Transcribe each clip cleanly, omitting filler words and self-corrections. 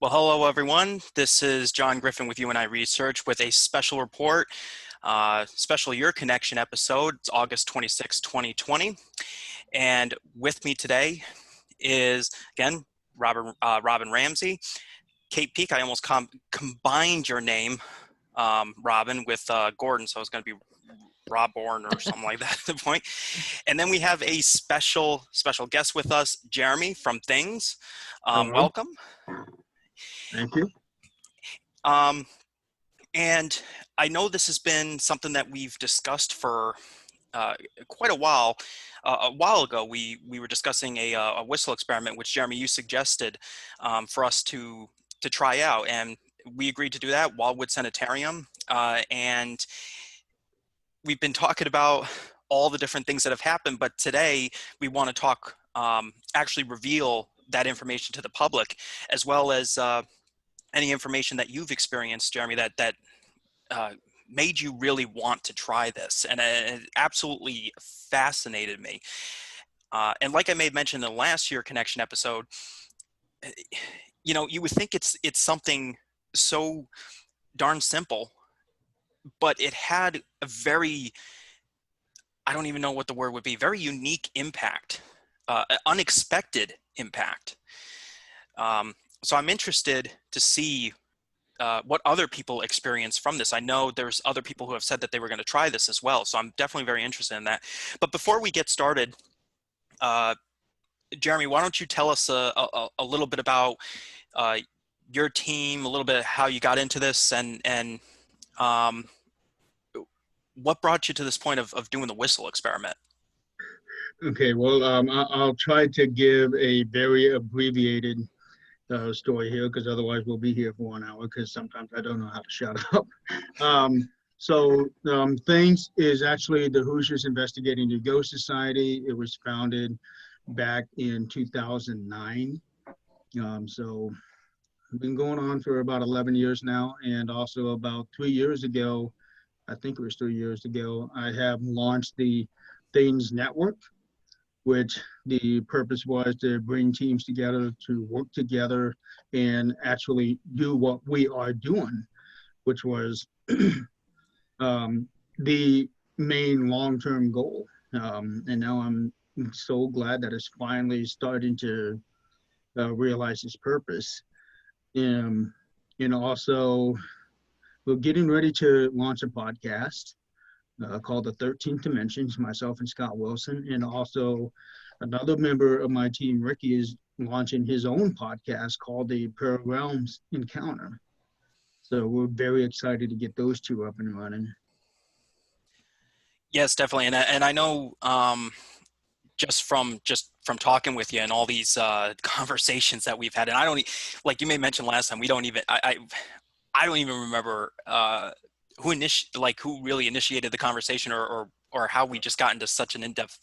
Well, hello everyone. This is John Griffin with UNI Research with a special report, special Your Connection episode. It's August 26, 2020. And with me today is, again, Robin Ramsey. Kate Peak, I almost combined your name, Robin, with Gordon, so it's going to be Rob Bourne or something like that at the point. And then we have a special guest with us, Jeremy from T.H.I.N.G.S. Hello. Welcome. Thank you. Um, and I know this has been something that we've discussed for quite a while. A while ago, we were discussing a whistle experiment, which Jeremy, you suggested for us to try out, and we agreed to do that, Wildwood Sanitarium. And we've been talking about all the different things that have happened, but today we want to talk, actually reveal that information to the public, as well as any information that you've experienced, Jeremy, that made you really want to try this, and it absolutely fascinated me. And like I made mention in the last Year Connection episode, you would think it's something so darn simple, but it had a very, I don't even know what the word would be, very unique impact, unexpected impact. So I'm interested to see what other people experience from this. I know there's other people who have said that they were going to try this as well, so I'm definitely very interested in that. But before we get started, Jeremy, why don't you tell us a little bit about your team, a little bit how you got into this, and what brought you to this point of doing the whistle experiment? Okay, well, I'll try to give a very abbreviated story here because otherwise we'll be here for 1 hour because sometimes I don't know how to shut up. T.H.I.N.G.S is actually the Hoosiers Investigating the Ghost Society. It was founded back in 2009. So it's been going on for about 11 years now. And also about 3 years ago, I think it was 3 years ago, I have launched the T.H.I.N.G.S Network, which the purpose was to bring teams together to work together and actually do what we are doing, which was the main long-term goal. And now I'm so glad that it's finally starting to realize its purpose. And also, we're getting ready to launch a podcast called the 13th Dimension, myself and Scott Wilson. And also another member of my team, Ricky, is launching his own podcast called the Paranormal Encounter. So we're very excited to get those two up and running. Yes, definitely, and I know just from talking with you and all these conversations that we've had, and I don't like you may mention last time, we don't even I don't even remember who really initiated the conversation or how we just got into such an in-depth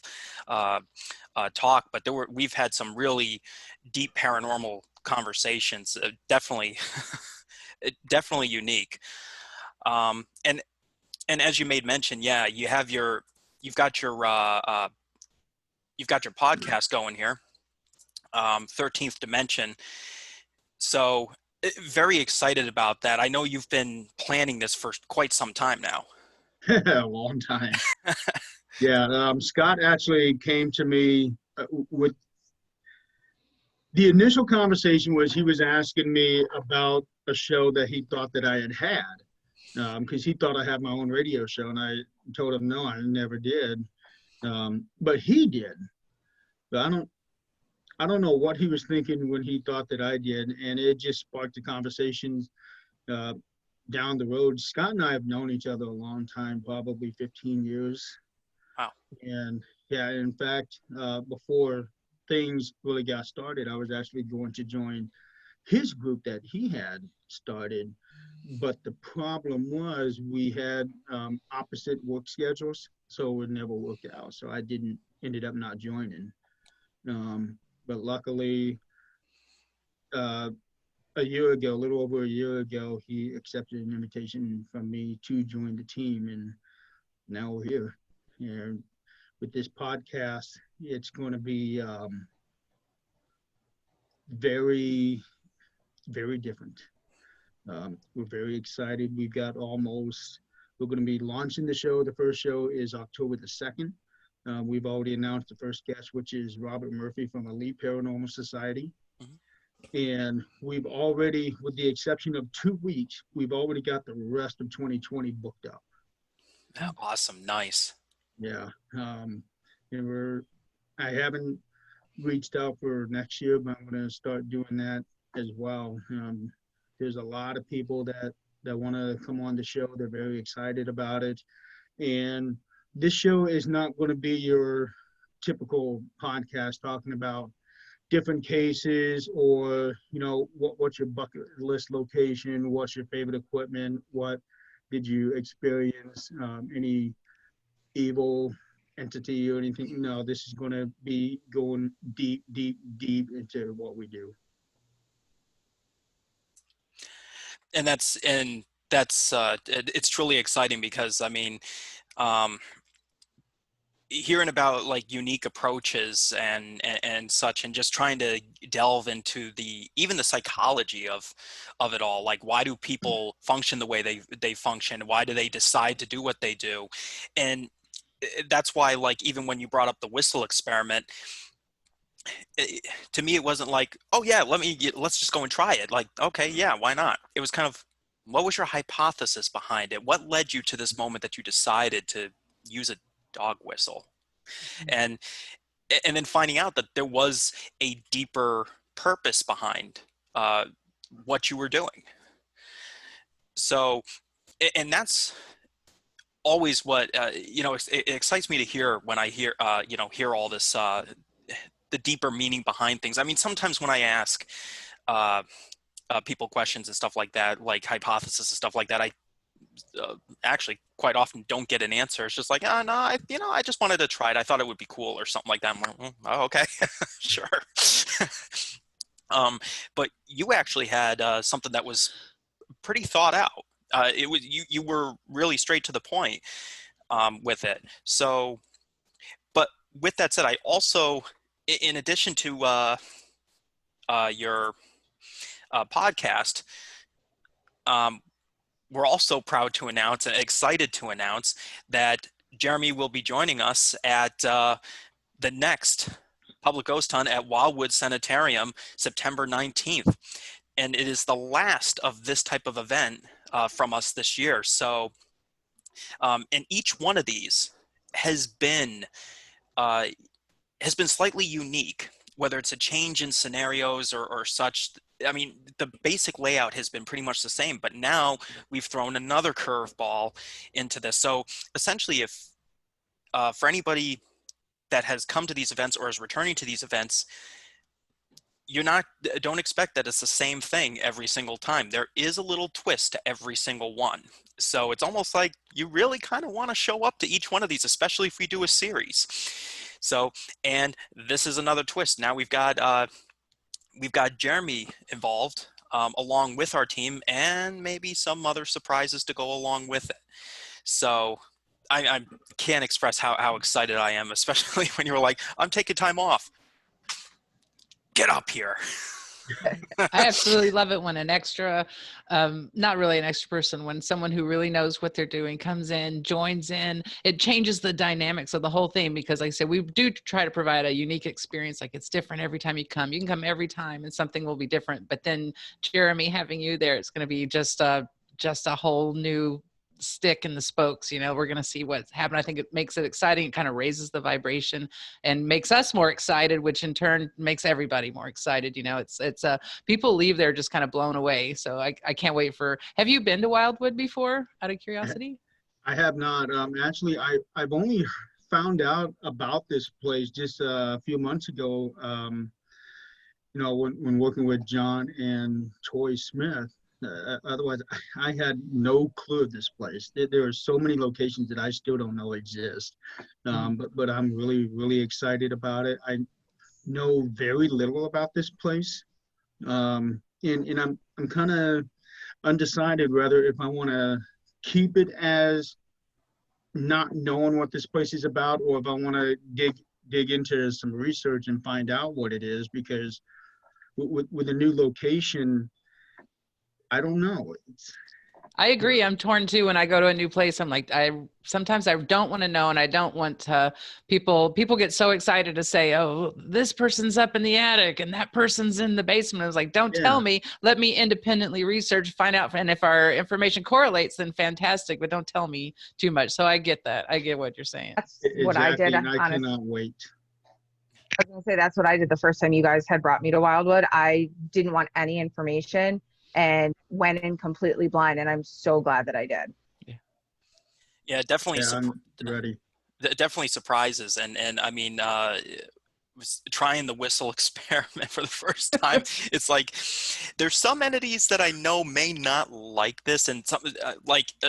talk, but we've had some really deep paranormal conversations, definitely definitely unique. And as you made mention, yeah, you've got your podcast going here, 13th Dimension. So very excited about that. I know you've been planning this for quite some time now. A long time. Yeah, Scott actually came to me with the initial conversation was he was asking me about a show that he thought that I had because he thought I had my own radio show, and I told him no, I never did. But he did. But I don't know what he was thinking when he thought that I did, and it just sparked a conversation uh, down the road. Scott and I have known each other a long time, probably 15 years. Wow. And yeah, in fact, before things really got started, I was actually going to join his group that he had started. But the problem was we had opposite work schedules, so it would never work out. So I ended up not joining. But luckily, uh, a year ago, a little over a year ago, he accepted an invitation from me to join the team, and now we're here. And with this podcast, it's going to be very very different. We're very excited. We're going to be launching the show. The first show is October the 2nd. We've already announced the first guest, which is Robert Murphy from Elite Paranormal Society. Mhm. And we've already, with the exception of 2 weeks, we've already got the rest of 2020 booked up. Awesome. Nice. Yeah. And I haven't reached out for next year, but I'm going to start doing that as well. There's a lot of people that want to come on the show. They're very excited about it. And this show is not going to be your typical podcast talking about different cases or, what's your bucket list location, what's your favorite equipment, what did you experience, any evil entity or anything. No, this is going to be going deep, deep, deep into what we do. It's truly exciting because I mean, um, hearing about like unique approaches and such, and just trying to delve into even the psychology of it all. Like, why do people function the way they function? Why do they decide to do what they do? And that's why, like, even when you brought up the whistle experiment, to me it wasn't like, oh yeah, let's just go and try it. Like, okay, yeah, why not? It was kind of, what was your hypothesis behind it? What led you to this moment that you decided to use a dog whistle? and and then finding out that there was a deeper purpose behind uh, what you were doing. So, and that's always what it excites me to hear when I hear all this, the deeper meaning behind things. I mean, sometimes when I ask uh, people questions and stuff like that, like hypothesis and stuff like that, I actually quite often don't get an answer. It's just like, oh no, I just wanted to try it. I thought it would be cool or something like that. I'm like, oh, okay, sure. um, but you actually had something that was pretty thought out. It was you were really straight to the point with it. So, but with that said, I also, in addition to your podcast, um, we're also proud to announce and excited to announce that Jeremy will be joining us at the next Public Ghost Hunt at Wildwood Sanitarium, September 19th. And it is the last of this type of event from us this year. So, and each one of these has been uh, slightly unique, whether it's a change in scenarios or such. I mean, the basic layout has been pretty much the same, but now we've thrown another curveball into this. So essentially, if for anybody that has come to these events or is returning to these events, don't expect that it's the same thing every single time. There is a little twist to every single one. So it's almost like you really kind of want to show up to each one of these, especially if we do a series. So, and this is another twist. Now we've got Jeremy involved, along with our team, and maybe some other surprises to go along with it. So I can't express how excited I am, especially when you were like, I'm taking time off. Get up here. I absolutely love it when an extra, not really an extra person, when someone who really knows what they're doing comes in, joins in. It changes the dynamics of the whole thing because, like I said, we do try to provide a unique experience. Like, it's different every time you come. You can come every time and something will be different. But then Jeremy having you there, it's going to be just a whole new stick in the spokes. We're going to see what's happening. I think it makes it exciting. It kind of raises the vibration and makes us more excited, which in turn makes everybody more excited. It's people leave there just kind of blown away. So I can't wait have you been to Wildwood before, out of curiosity? I have not. Actually, I've only found out about this place just a few months ago. When working with John and Troy Smith. Otherwise, I had no clue of this place. There are so many locations that I still don't know exist. But I'm really, really excited about it. I know very little about this place. And I'm kind of undecided whether if I want to keep it as not knowing what this place is about, or if I want to dig into some research and find out what it is. Because with a new location, I don't know. I agree. I'm torn too. When I go to a new place, I'm like, sometimes I don't want to know, and I don't want to. People get so excited to say, "Oh, this person's up in the attic, and that person's in the basement." I was like, "Don't Yeah, tell me. Let me independently research, find out, and if our information correlates, then fantastic. But don't tell me too much." So I get that. I get what you're saying. That's what I did. exactly. And I Honestly, cannot wait. I was gonna say that's what I did the first time you guys had brought me to Wildwood. I didn't want any information and went in completely blind, and I'm so glad that I did. Yeah, definitely. Yeah, I'm ready. Definitely surprises, and I mean, was trying the whistle experiment for the first time. It's like there's some entities that I know may not like this, and some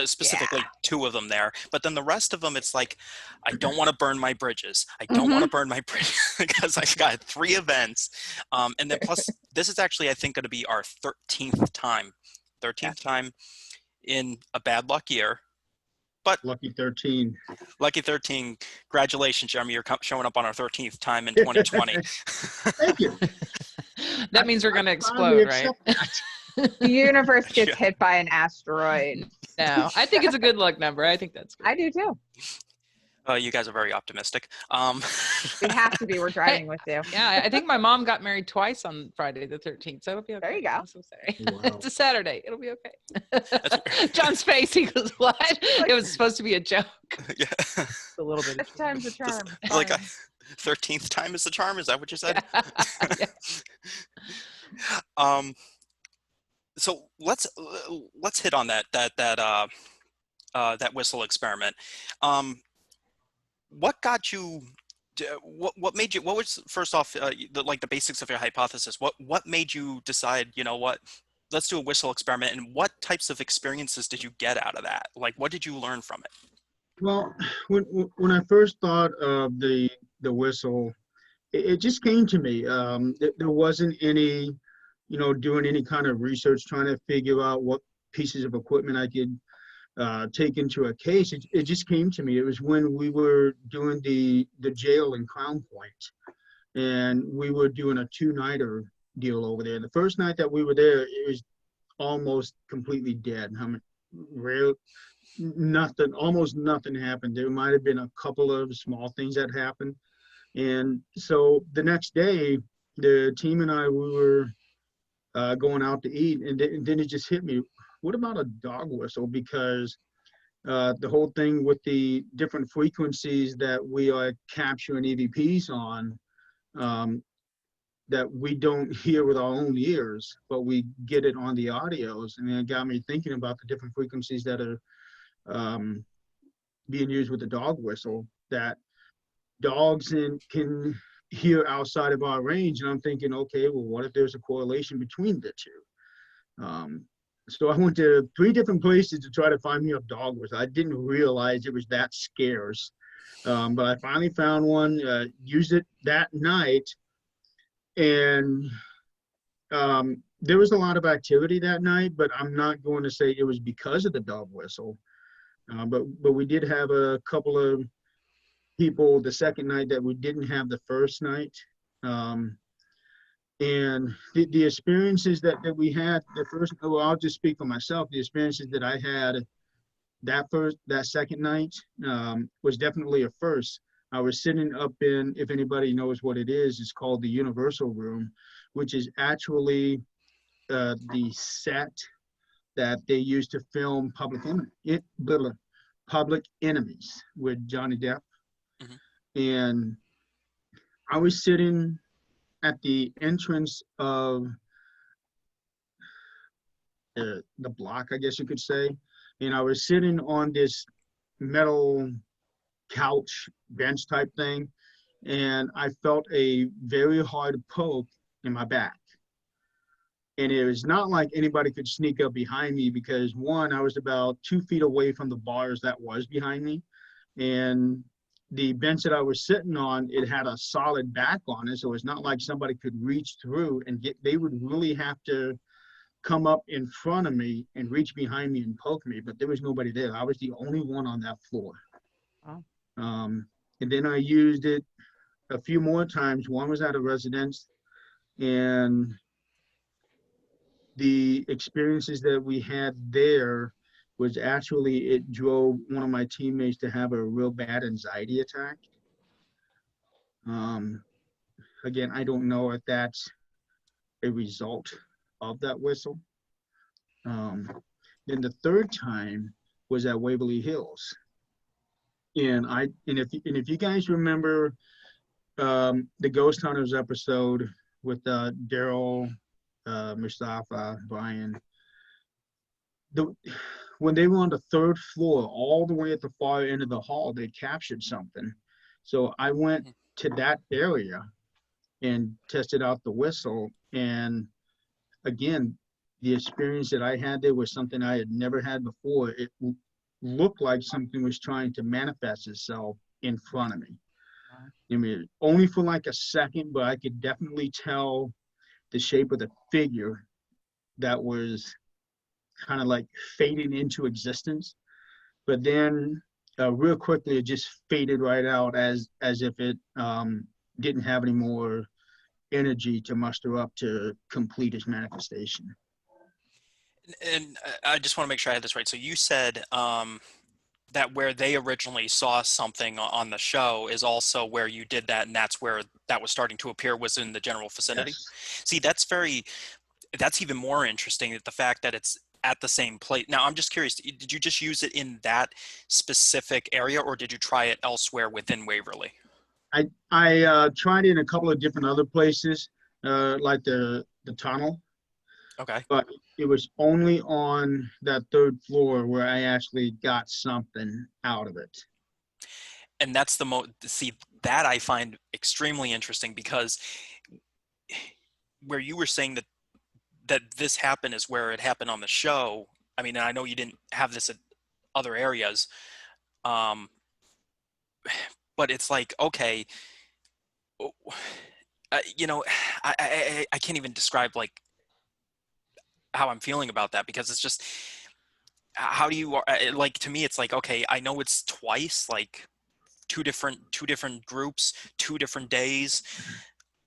specifically Yeah. two of them there. But then the rest of them, it's like I don't want to burn my bridges. I don't want Mhm. to burn my bridges because I've got 3 events, and then plus this is actually I think going to be our 13th time, Yeah. in a bad luck year. But Lucky 13. lucky 13, congratulations, Jeremy. You're showing up on our 13th time in 2020. Thank you. That means we're going to I finally explode, right? accept that. The universe gets Yeah. hit by an asteroid. No, I think it's a good luck number. I think that's good. I do too. You guys are very optimistic. We have to be. We're driving with you. Yeah, I think my mom got married twice on Friday the 13th, so it'll be okay. There you go. I'm so sorry. Wow. It's a Saturday. It'll be okay. John's face, he goes, what? It was supposed to be a joke. Yeah. A little bit. Fifth time's a charm. It's like 13th time is the charm. Is that what you said? Yeah. So let's hit on that whistle experiment. What got you? What made you? What was first off the basics of your hypothesis? What made you decide? You know what? Let's do a whistle experiment. And what types of experiences did you get out of that? Like, what did you learn from it? Well, when I first thought of the whistle, it just came to me. There wasn't any, doing any kind of research trying to figure out what pieces of equipment I could take into a case. It just came to me. It was when we were doing the jail in Crown Point, and we were doing a 2-nighter deal over there. And the first night that we were there, it was almost completely dead. Almost nothing happened. There might have been a couple of small things that happened. And so the next day, the team and I, we were going out to eat, and then it just hit me. What about a dog whistle? Because the whole thing with the different frequencies that we are capturing EVPs on, that we don't hear with our own ears, but we get it on the audios. And it got me thinking about the different frequencies that are being used with the dog whistle, that dogs can hear outside of our range. And I'm thinking, okay, well, what if there's a correlation between the two? So I went to 3 different places to try to find me a dog whistle. I didn't realize it was that scarce. But I finally found one, used it that night, and there was a lot of activity that night, but I'm not going to say it was because of the dog whistle. But we did have a couple of people the second night that we didn't have the first night. And the experiences that we had the first, well, I'll just speak for myself. The experiences that I had that second night was definitely a first. I was sitting up in, if anybody knows what it is, it's called the Universal Room, which is actually the set that they used to film Public Enemies with Johnny Depp. Mm-hmm. And I was sitting at the entrance of the block, I guess you could say. And I was sitting on this metal couch bench type thing, and I felt a very hard poke in my back. And it was not like anybody could sneak up behind me, because one, I was about 2 feet away from the bars that was behind me. And the bench that I was sitting on, it had a solid back on it. So it's not like somebody could reach through and they would really have to come up in front of me and reach behind me and poke me, but there was nobody there. I was the only one on that floor. Wow. And then I used it a few more times. One was at a residence, and the experiences that we had there was actually, it drove one of my teammates to have a real bad anxiety attack. Um, Again, I don't know if that's a result of that whistle. Um, then the third time was at Waverly Hills, and if you guys remember the Ghost Hunters episode with Daryl, Mustafa, Brian, the when they were on the third floor, all the way at the far end of the hall, they captured something. So I went to that area and tested out the whistle. And again, the experience that I had there was something I had never had before. It looked like something was trying to manifest itself in front of me. I mean, only for like a second, but I could definitely tell the shape of the figure that was kind of like fading into existence. But then real quickly, it just faded right out as if it didn't have any more energy to muster up to complete its manifestation. And I just want to make sure I had this right. So you said that where they originally saw something on the show is also where you did that, and that's where that was starting to appear, was in the general vicinity. Yes. See, that's even more interesting, that the fact that it's at the same place. Now, I'm just curious, did you just use it in that specific area, or did you try it elsewhere within Waverly? I tried it in a couple of different other places, like the tunnel, Okay. but it was only on that third floor where I actually got something out of it. And that's see, that I find extremely interesting, because where you were saying that this happened is where it happened on the show. I mean, I know you didn't have this at other areas, um, but it's like, okay, you know, I can't even describe like how I'm feeling about that, because it's just, how do you, like, to me it's like, okay, I know it's twice, like two different groups, 2 different days,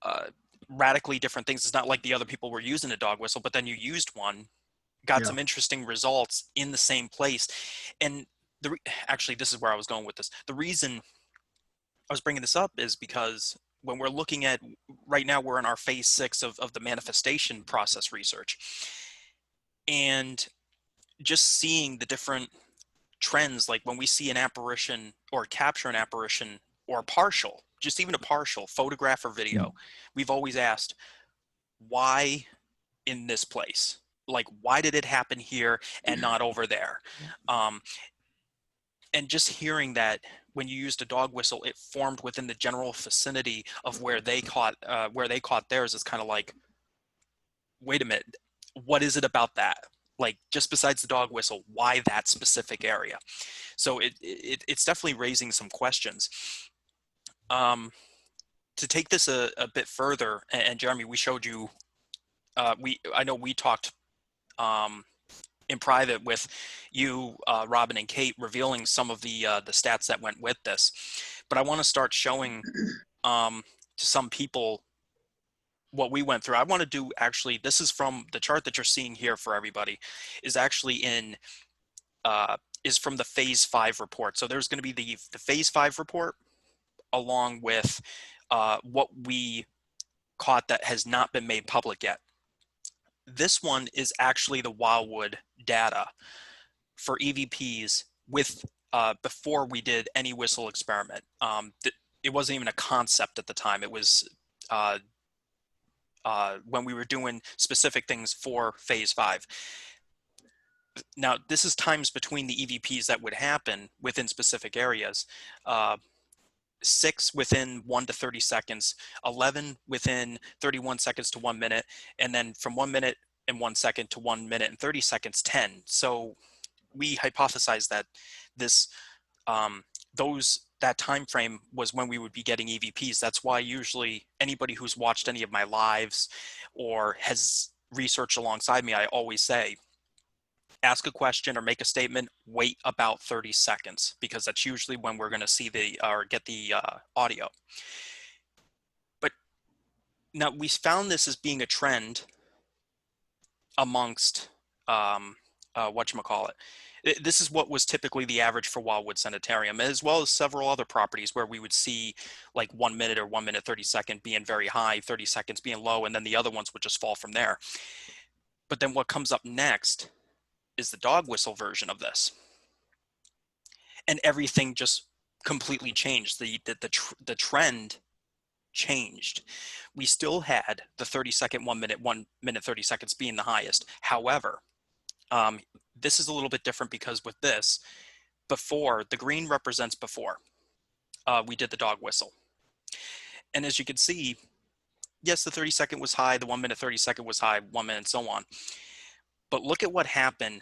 uh, radically different things. It's not like the other people were using a dog whistle, but then you used one, got Yeah. some interesting results in the same place. And actually, this is where I was going with this. The reason I was bringing this up is because when we're looking at, right now we're in our phase 6 of the manifestation process research, and just seeing the different trends, like when we see an apparition or capture an apparition, or partial, just even a partial photograph or video, we've always asked, why in this place? Like, why did it happen here and not over there? Um, and just hearing that when you used a dog whistle, it formed within the general vicinity of where they caught theirs, is kind of like, wait a minute, what is it about that? Like, just besides the dog whistle, why that specific area? So it's definitely raising some questions. To take this a bit further, and Jeremy, we showed you, I know we talked in private with you, Robin and Kate, revealing some of the stats that went with this. But I want to start showing to some people what we went through. I want to do, actually, this is from the chart that you're seeing here for everybody, is actually is from the phase 5 report. So there's going to be the phase 5 report, along with what we caught that has not been made public yet. This one is actually the Wildwood data for EVPs with before we did any whistle experiment. It wasn't even a concept at the time. It was when we were doing specific things for phase 5. Now, this is times between the EVPs that would happen within specific areas. 6 within 1 to 30 seconds, 11 within 31 seconds to 1 minute, and then from 1 minute and 1 second to 1 minute and 30 seconds, 10. So we hypothesized that this that time frame was when we would be getting EVPs. That's why usually anybody who's watched any of my lives or has researched alongside me, I always say, ask a question or make a statement, wait about 30 seconds, because that's usually when we're going to see or get the audio. But now we found this as being a trend amongst whatchamacallit. This is what was typically the average for Wildwood Sanitarium, as well as several other properties where we would see like 1 minute or 1 minute 30 second being very high, 30 seconds being low, and then the other ones would just fall from there. But then what comes up next is the dog whistle version of this. And everything just completely changed. The trend changed. We still had the 30 second, 1 minute, 1 minute 30 seconds being the highest. However, this is a little bit different because with this, before, the green represents before we did the dog whistle. And as you can see, yes, the 30 second was high, the 1 minute 30 second was high, 1 minute, and so on. But look at what happened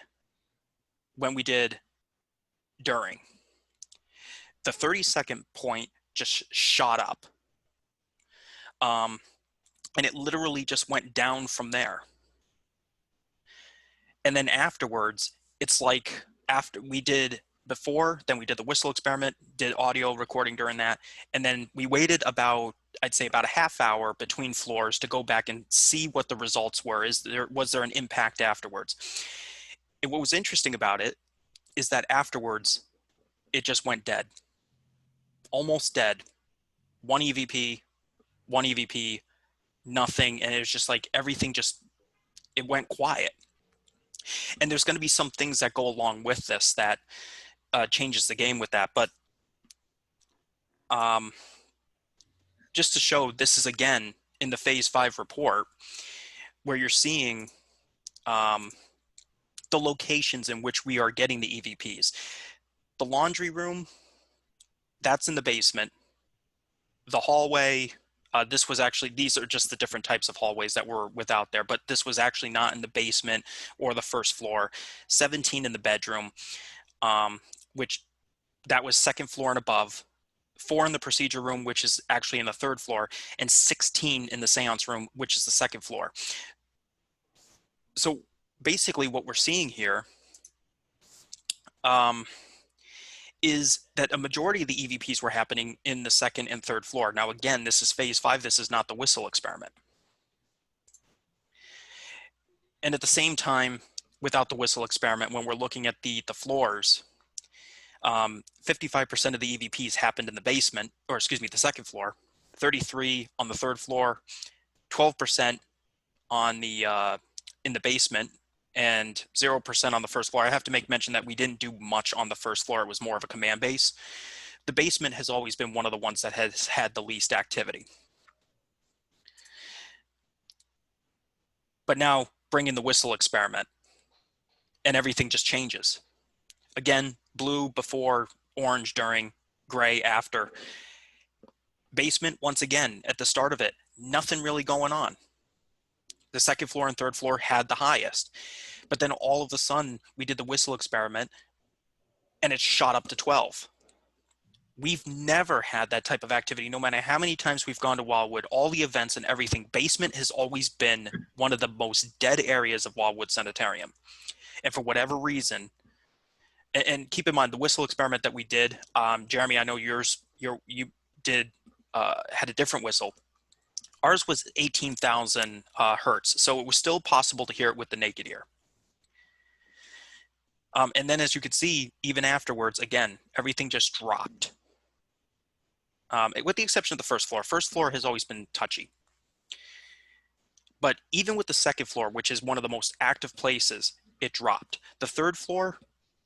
when we did during. The 30 second point just shot up. And it literally just went down from there. And then afterwards, it's like after we did before, then we did the whistle experiment, did audio recording during that, and then we waited about, I'd say about a half hour between floors to go back and see what the results were. Was there an impact afterwards? And what was interesting about it is that afterwards, it just went dead. Almost dead. One EVP, nothing, and it was just like everything just, it went quiet. And there's going to be some things that go along with this that changes the game with that. But just to show, this is again in the phase 5 report where you're seeing the locations in which we are getting the EVPs. The laundry room, that's in the basement. The hallway, this was actually, these are just the different types of hallways that were without there, but this was actually not in the basement or the first floor. 17 in the bedroom, which that was second floor and above. 4 in the procedure room, which is actually in the third floor, and 16 in the seance room, which is the second floor. So basically what we're seeing here is that a majority of the EVPs were happening in the second and third floor. Now, again, this is phase 5. This is not the whistle experiment. And at the same time, without the whistle experiment, when we're looking at the floors, 55% of the EVPs happened in the basement, or excuse me, the second floor, 33 on the third floor, 12% on the in the basement, and 0% on the first floor. I have to make mention that we didn't do much on the first floor. It was more of a command base. The basement has always been one of the ones that has had the least activity. But now bring in the whistle experiment and everything just changes. Again, blue before, orange during, gray after. Basement, once again, at the start of it, nothing really going on. The second floor and third floor had the highest. But then all of a sudden, we did the whistle experiment and it shot up to 12. We've never had that type of activity, no matter how many times we've gone to Wildwood, all the events and everything. Basement has always been one of the most dead areas of Wildwood Sanitarium. And for whatever reason, and keep in mind the whistle experiment that we did, Jeremy, I know you did had a different whistle. Ours was 18,000 hertz, so it was still possible to hear it with the naked ear. And then as you could see, even afterwards, again, everything just dropped. With the exception of the first floor. First floor has always been touchy. But even with the second floor, which is one of the most active places, it dropped. The third floor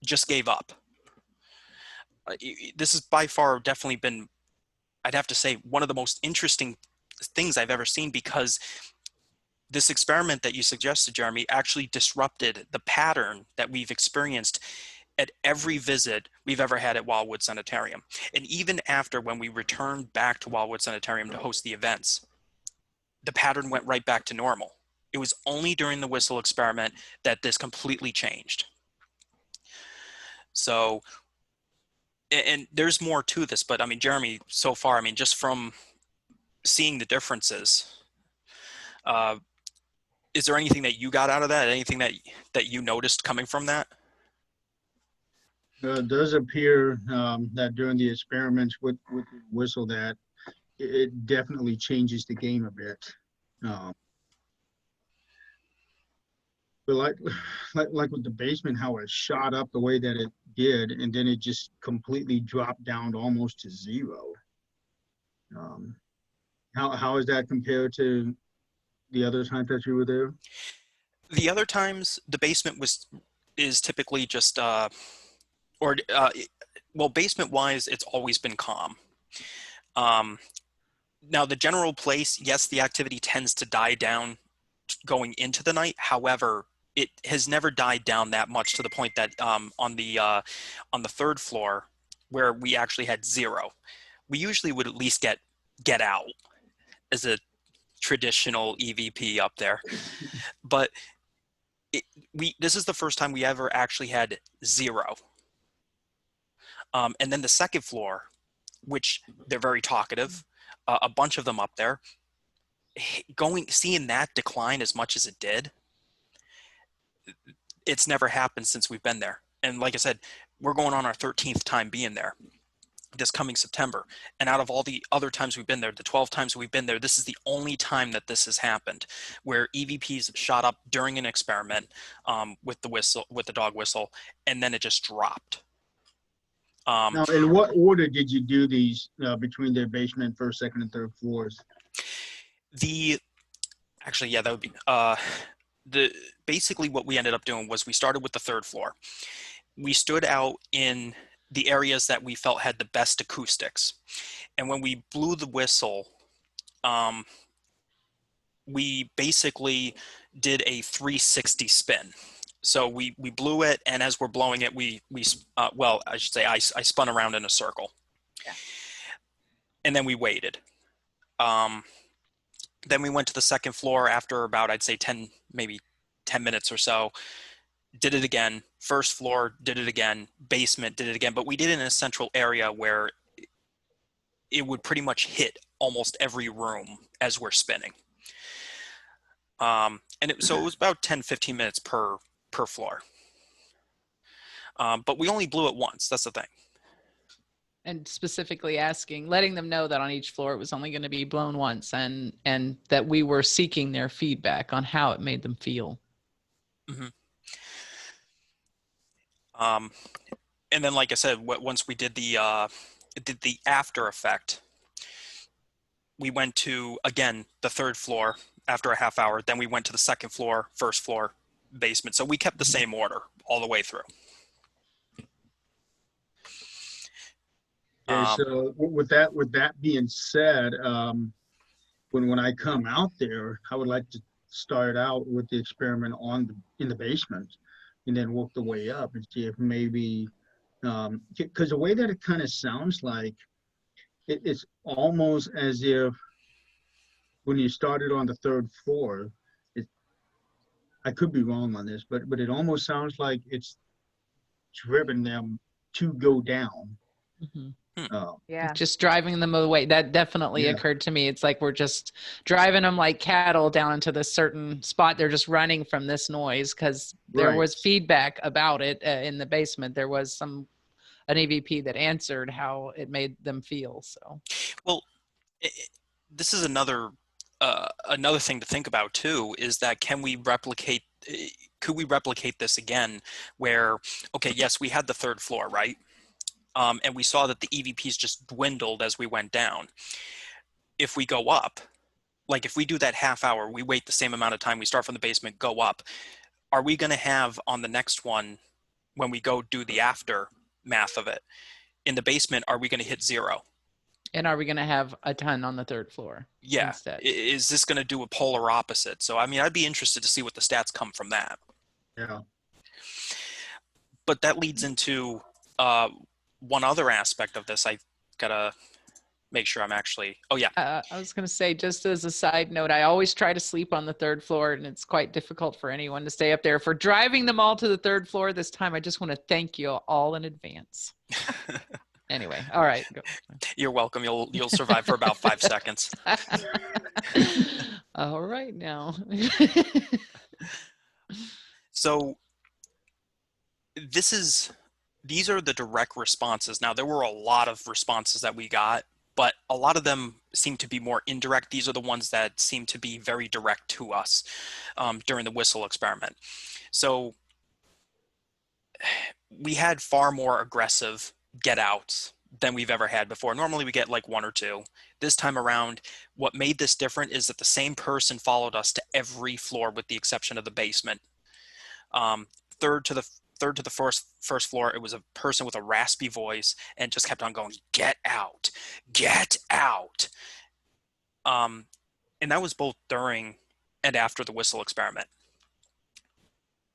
just gave up. This has by far definitely been, I'd have to say, one of the most interesting things I've ever seen, because this experiment that you suggested, Jeremy, actually disrupted the pattern that we've experienced at every visit we've ever had at Wildwood Sanitarium. And even after, when we returned back to Wildwood Sanitarium to host the events, the pattern went right back to normal. It was only during the whistle experiment that this completely changed. So, and there's more to this, but I mean, Jeremy, so far, I mean, just from seeing the differences, is there anything that you got out of that? Anything that you noticed coming from that? It does appear that during the experiments with the whistle, that it definitely changes the game a bit. But like with the basement, how it shot up the way that it did, and then it just completely dropped down almost to zero. Um, how is that compared to the other times that you were there? The other times, the basement is typically just well, basement wise, it's always been calm. Um, Now, the general place, yes, the activity tends to die down going into the night. However, it has never died down that much to the point that on the third floor, where we actually had zero, we usually would at least get out as a traditional EVP up there. But this is the first time we ever actually had zero. And then the second floor, which they're very talkative, a bunch of them up there. Seeing that decline as much as it did, it's never happened since we've been there. And like I said, we're going on our 13th time being there this coming September. And out of all the other times we've been there, the 12 times we've been there, this is the only time that this has happened, where EVPs shot up during an experiment with the dog whistle, and then it just dropped. Now, in what order did you do these between their basement, first, second, and third floors? Actually, yeah, that would be basically what we ended up doing was we started with the third floor. We stood out in the areas that we felt had the best acoustics, and when we blew the whistle, we basically did a 360 spin. So we blew it, and as we're blowing it, well, I should say I spun around in a circle. Yeah. And then we waited. Then we went to the second floor after about, I'd say maybe 10 minutes or so, did it again. First floor, did it again. Basement, did it again. But we did it in a central area where it would pretty much hit almost every room as we're spinning. So it was about 10, 15 minutes per floor. But we only blew it once. That's the thing. And specifically letting them know that on each floor it was only going to be blown once, and that we were seeking their feedback on how it made them feel. Mm-hmm. And then, like I said, once we did the after effect, we went to, again, the third floor after a half hour. Then we went to the second floor, first floor, basement. So we kept the same order all the way through. Okay, so with that being said, when I come out there, I would like to start out with the experiment in the basement, and then work the way up and see if maybe, because the way that it kind of sounds like, it's almost as if when you started on the third floor, I could be wrong on this, but it almost sounds like it's driven them to go down. Mm-hmm. Yeah. Just driving them away. That definitely occurred to me. It's like we're just driving them like cattle down into this certain spot. They're just running from this noise because there was feedback about it in the basement. There was an EVP that answered how it made them feel. So, well, this is another thing to think about too, is that could we replicate this again where, okay, yes, we had the third floor, right? And we saw that the EVPs just dwindled as we went down. If we go up, like if we do that half hour, we wait the same amount of time, we start from the basement, go up, are we going to have on the next one, when we go do the aftermath of it, in the basement, are we going to hit zero? and are we going to have a ton on the third floor? Yeah. Instead? Is this going to do a polar opposite? So, I mean, I'd be interested to see what the stats come from that. Yeah. But that leads into one other aspect of this. I gotta make sure I'm actually. Oh yeah. I was going to say, just as a side note, I always try to sleep on the third floor, and it's quite difficult for anyone to stay up there. For driving them all to the third floor this time, I just want to thank you all in advance. Anyway, all right. Go. You're welcome. You'll survive for about 5 seconds. All right now. So these are the direct responses. Now, there were a lot of responses that we got, but a lot of them seem to be more indirect. These are the ones that seem to be very direct to us during the whistle experiment. So we had far more aggressive get outs than we've ever had before. Normally we get like one or two. This time around, what made this different is that the same person followed us to every floor with the exception of the basement. Third to the first floor, it was a person with a raspy voice and just kept on going, "Get out, get out." And that was both during and after the whistle experiment.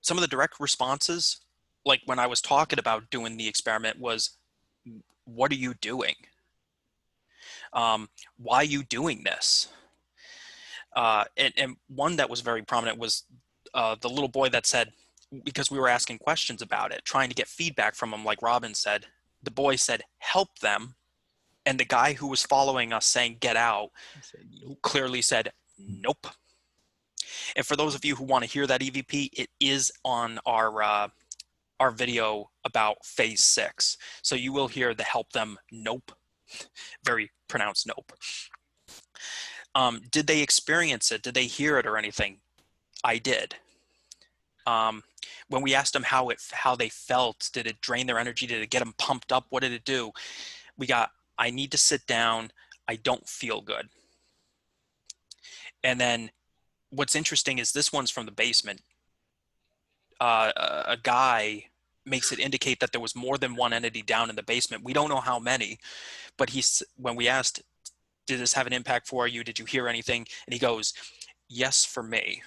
Some of the direct responses, like when I was talking about doing the experiment, was, "What are you doing? Why are you doing this?" And one that was very prominent was the little boy that said, because we were asking questions about it, trying to get feedback from him, like Robin said, the boy said, "Help them." And the guy who was following us saying, "Get out," clearly said, "Nope." And for those of you who want to hear that EVP, it is on our video about phase 6. So you will hear the "help them, nope." Very pronounced nope. Did they experience it? Did they hear it or anything? I did. When we asked them how they felt, did it drain their energy? Did it get them pumped up? What did it do? We got, "I need to sit down. I don't feel good." And then what's interesting is this one's from the basement. A guy makes it indicate that there was more than one entity down in the basement. We don't know how many, but when we asked, "Did this have an impact for you? Did you hear anything?" And he goes, "Yes, for me."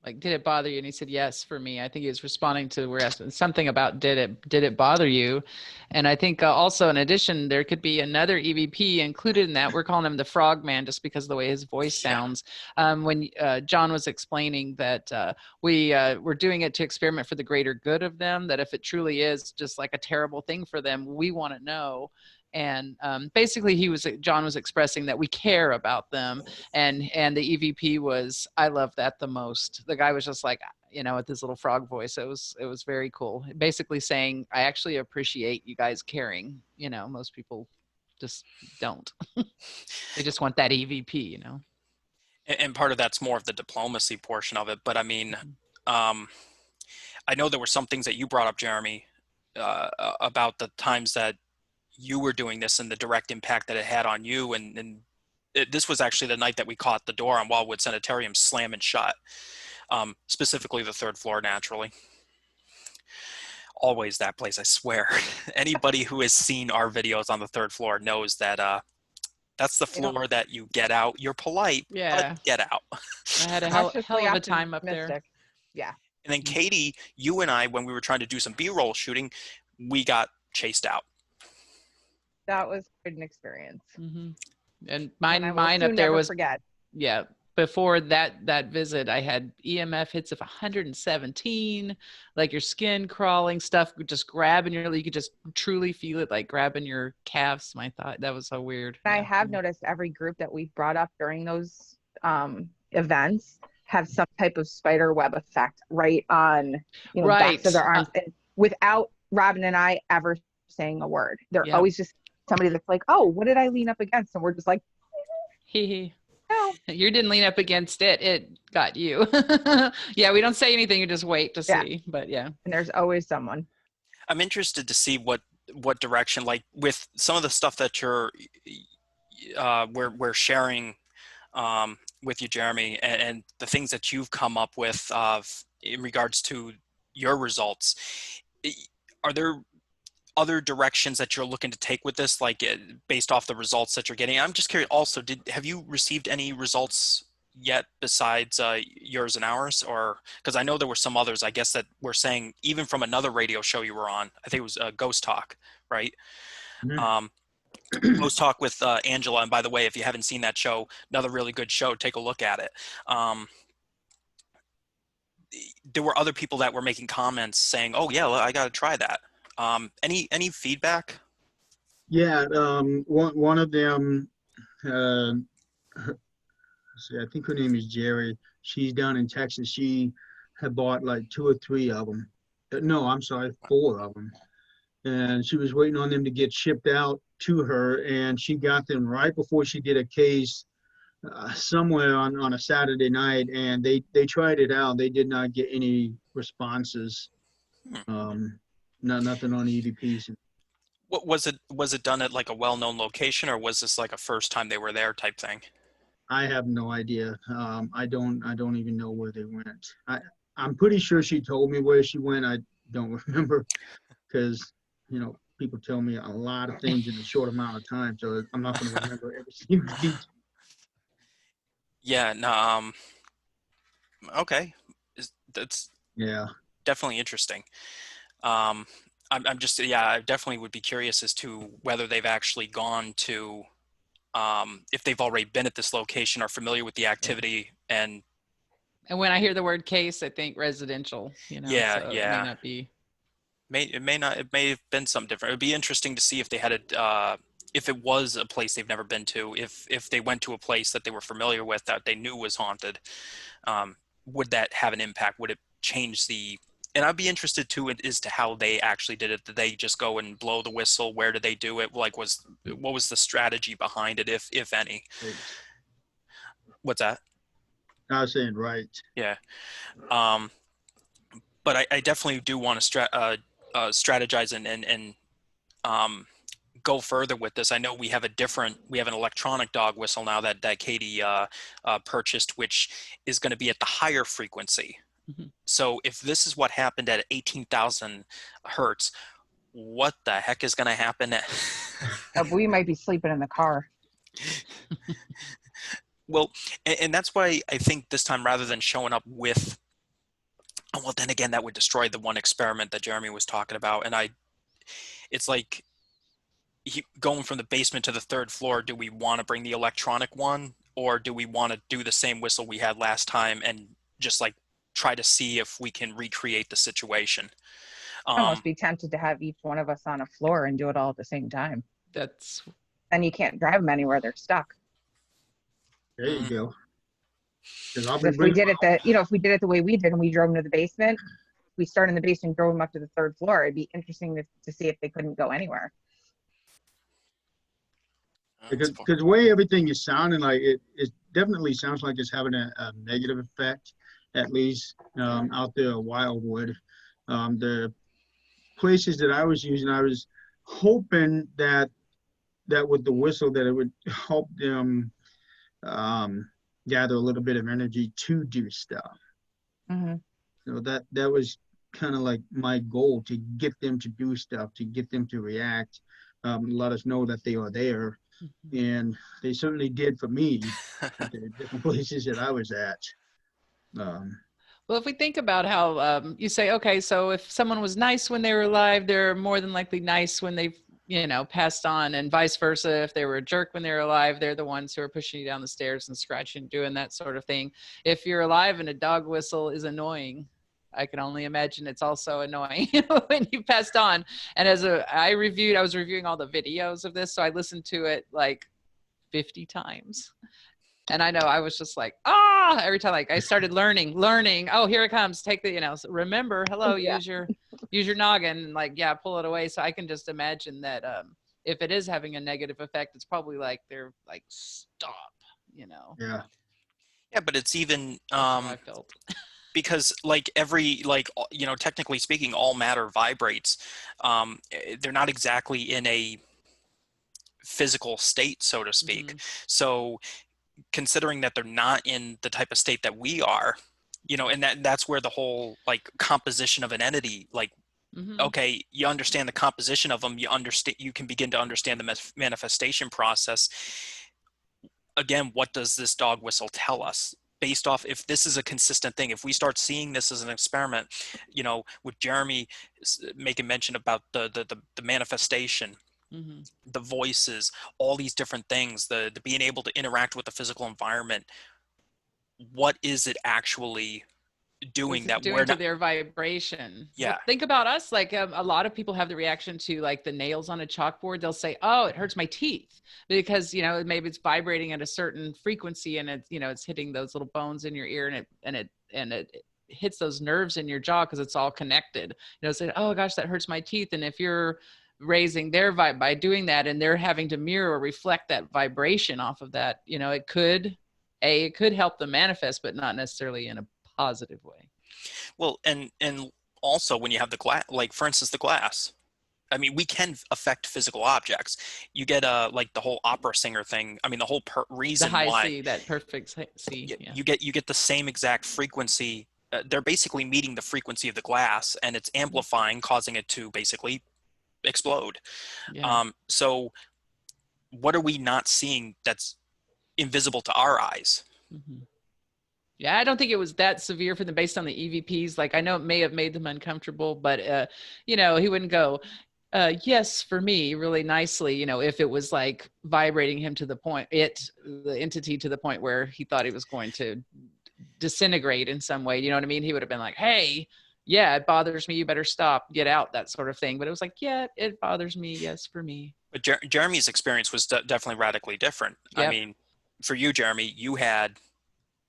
Like, did it bother you? And he said, yes, for me. I think he was responding to, we're asking something about, did it bother you? And I think also in addition, there could be another EVP included in that. We're calling him the Frogman just because of the way his voice sounds. When John was explaining that we're doing it to experiment for the greater good of them, that if it truly is just like a terrible thing for them, we want to know. And basically John was expressing that we care about them. And the EVP was, "I love that the most." The guy was just like, with his little frog voice. It was very cool. Basically saying, "I actually appreciate you guys caring." Most people just don't. They just want that EVP, And part of that's more of the diplomacy portion of it. But I mean, I know there were some things that you brought up, Jeremy, about the times that you were doing this and the direct impact that it had on you. And this was actually the night that we caught the door on Wildwood Sanitarium slamming shut, specifically the 3rd floor, naturally. Always that place, I swear. Anybody who has seen our videos on the 3rd floor knows that that's the floor that you get out. You're polite, Yeah. but get out. I had a hell of a time up there. Optimistic. Yeah. And then Katie, you and I, when we were trying to do some B-roll shooting, we got chased out. That was quite an experience. Mm-hmm. And One I will mine up soon there never was, forget. yeah, before that visit, I had EMF hits of 117, like your skin crawling, stuff just grabbing you could just truly feel it, like grabbing your calves. My thought, that was so weird. I Yeah. have noticed every group that we brought up during those events have some type of spider web effect right on backs of their arms, and without Robin and I ever saying a word. They're always just somebody that's like, "Oh, what did I lean up against?" And we're just like, "Hee." No. You didn't lean up against it. It got you. Yeah, we don't say anything. You just wait to see. But yeah. And there's always someone. I'm interested to see what direction, like with some of the stuff that we're sharing with you, Jeremy, and the things that you've come up with in regards to your results. Are there other directions that you're looking to take with this, like based off the results that you're getting? I'm just curious also, have you received any results yet besides yours and ours? Or because I know there were some others, I guess, that were saying, even from another radio show you were on, I think it was Ghost Talk, right? Ghost Talk with Angela. And by the way, if you haven't seen that show, another really good show, take a look at it. There were other people that were making comments saying, "Oh yeah, well, I got to try that." Any feedback? Yeah, one of them, I think her name is Jerry. She's down in Texas. She had bought like 2 or 3 of them. No, I'm sorry, 4 of them. and she was waiting on them to get shipped out to her, and she got them right before she did a case somewhere on a Saturday night, and they tried it out. They did not get any responses. Hmm. Nothing on EVPs. What was it? Was it done at like a well-known location, or was this like a first time they were there type thing? I have no idea. I don't even know where they went. I'm pretty sure she told me where she went. I don't remember because people tell me a lot of things in a short amount of time, so I'm not going to remember every single detail. Yeah, no, okay. That's Yeah. definitely interesting. Um, I'm just, yeah, I definitely would be curious as to whether they've actually gone to, if they've already been at this location, are familiar with the activity, and when I hear the word case, I think residential, yeah, so it may yeah, not be. it may not, it may have been something different. It would be interesting to see if they had if it was a place they've never been to, if they went to a place that they were familiar with that they knew was haunted. um, would that have an impact? Would it change the, and I'd be interested too as to how they actually did it. Did they just go and blow the whistle? Where did they do it? Like, what was the strategy behind it, if any? Right. What's that? I was saying right. Yeah. Um, but I definitely do want to strategize and um, go further with this. I know we have an electronic dog whistle now that Katie purchased, which is going to be at the higher frequency. Mhm. So if this is what happened at 18,000 hertz, what the heck is going to happen at We might be sleeping in the car. well, and that's why I think this time, rather than showing up with, well, then again, that would destroy the one experiment that Jeremy was talking about. And it's like going from the basement to the third floor. Do we want to bring the electronic one, or do we want to do the same whistle we had last time and just like try to see if we can recreate the situation? I'd almost be tempted to have each one of us on a floor and do it all at the same time. That's Then you can't drive them anywhere; they're stuck. There you go. If we did it if we did it the way we did and we drove them to the basement, we started in the basement and drove them up to the third floor. It'd be interesting to see if they couldn't go anywhere. Because the way everything is sounding, like it definitely sounds like it's having a negative effect, at least out there in Wildwood. The places that I was using, I was hoping that with the whistle that it would help them gather a little bit of energy to do stuff. Mm-hmm. So that was kind of like my goal, to get them to do stuff, to get them to react, let us know that they are there. And they certainly did for me at the different places that I was at. Well, if we think about how you say, okay, so if someone was nice when they were alive, they're more than likely nice when they've, passed on, and vice versa. If they were a jerk when they were alive, they're the ones who are pushing you down the stairs and scratching, doing that sort of thing. If you're alive and a dog whistle is annoying, I can only imagine it's also annoying when you passed on. And I was reviewing all the videos of this, so I listened to it like 50 times. And I know I was just like, every time, like I started learning. Oh, here it comes. Take the, remember, hello, Yeah. use your noggin, and like, yeah, pull it away. So I can just imagine that if it is having a negative effect, it's probably like they're like, stop, Yeah. Yeah, but it's even That's how I felt. because like technically speaking, all matter vibrates. They're not exactly in a physical state, so to speak. Mm-hmm. So considering that they're not in the type of state that we are, and that's where the whole like composition of an entity, like, Mm-hmm. okay, you understand the composition of them, you can begin to understand the manifestation process. Again, what does this dog whistle tell us? Based off, if this is a consistent thing, if we start seeing this as an experiment, with Jeremy making mention about the manifestation, Mm-hmm. the voices, all these different things, the being able to interact with the physical environment, what is it actually doing that we're doing to not? their vibration? Yeah. Well, think about us. Like a lot of people have the reaction to like the nails on a chalkboard. They'll say, "Oh, it hurts my teeth," because maybe it's vibrating at a certain frequency, and it's it's hitting those little bones in your ear, and it hits those nerves in your jaw because it's all connected. Say, oh gosh, that hurts my teeth. And if you're raising their vibe by doing that, and they're having to mirror or reflect that vibration off of that, it could help them manifest, but not necessarily in a positive way. Well, and also when you have the glass, like for instance, the glass. I mean, we can affect physical objects. You get like the whole opera singer thing. I mean, the whole reason the high why C, that perfect C. Yeah. you get the same exact frequency. They're basically meeting the frequency of the glass, and it's amplifying, causing it to basically explode. Yeah. So what are we not seeing that's invisible to our eyes? Mm-hmm. Yeah, I don't think it was that severe for them based on the EVPs. Like, I know it may have made them uncomfortable, but he wouldn't go, yes, for me, really nicely, if it was like vibrating him to the point, the entity to the point where he thought he was going to disintegrate in some way. You know what I mean? He would have been like, hey, yeah, it bothers me. You better stop, get out, that sort of thing. But it was like, yeah, it bothers me. Yes, for me. But Jeremy's experience was definitely radically different. Yep. I mean, for you, Jeremy, you had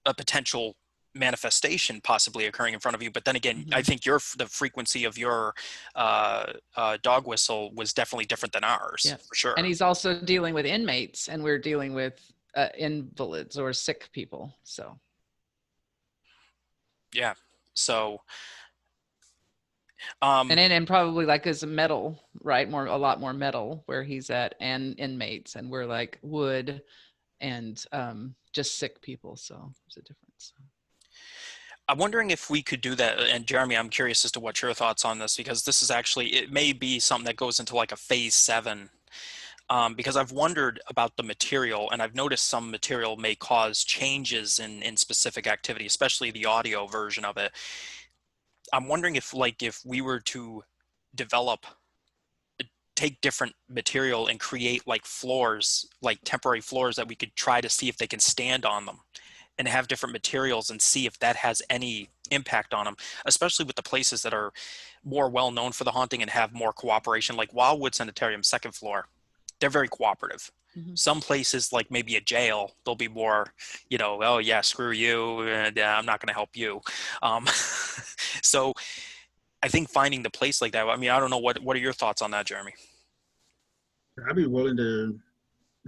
a potential manifestation possibly occurring in front of you, but then again, I think the frequency of your dog whistle was definitely different than ours. Yeah, for sure. And he's also dealing with inmates, and we're dealing with invalids or sick people. So yeah, so and probably like as a metal, right? A lot more metal where he's at, and inmates, and we're like wood and just sick people. So there's a difference. I'm wondering if we could do that. And Jeremy, I'm curious as to what your thoughts on this, because this is actually, it may be something that goes into like a phase 7. Because I've wondered about the material, and I've noticed some material may cause changes in specific activity, especially the audio version of it. I'm wondering if we were to take different material and create like floors, like temporary floors that we could try to see if they can stand on them, and have different materials and see if that has any impact on them, especially with the places that are more well known for the haunting and have more cooperation, like Wildwood Sanitarium, 2nd floor. They're very cooperative. Some places, like maybe a jail, they'll be more, oh yeah, screw you, and I'm not going to help you. So I think finding the place like that, I mean, I don't know, what are your thoughts on that, Jeremy? I'd be willing to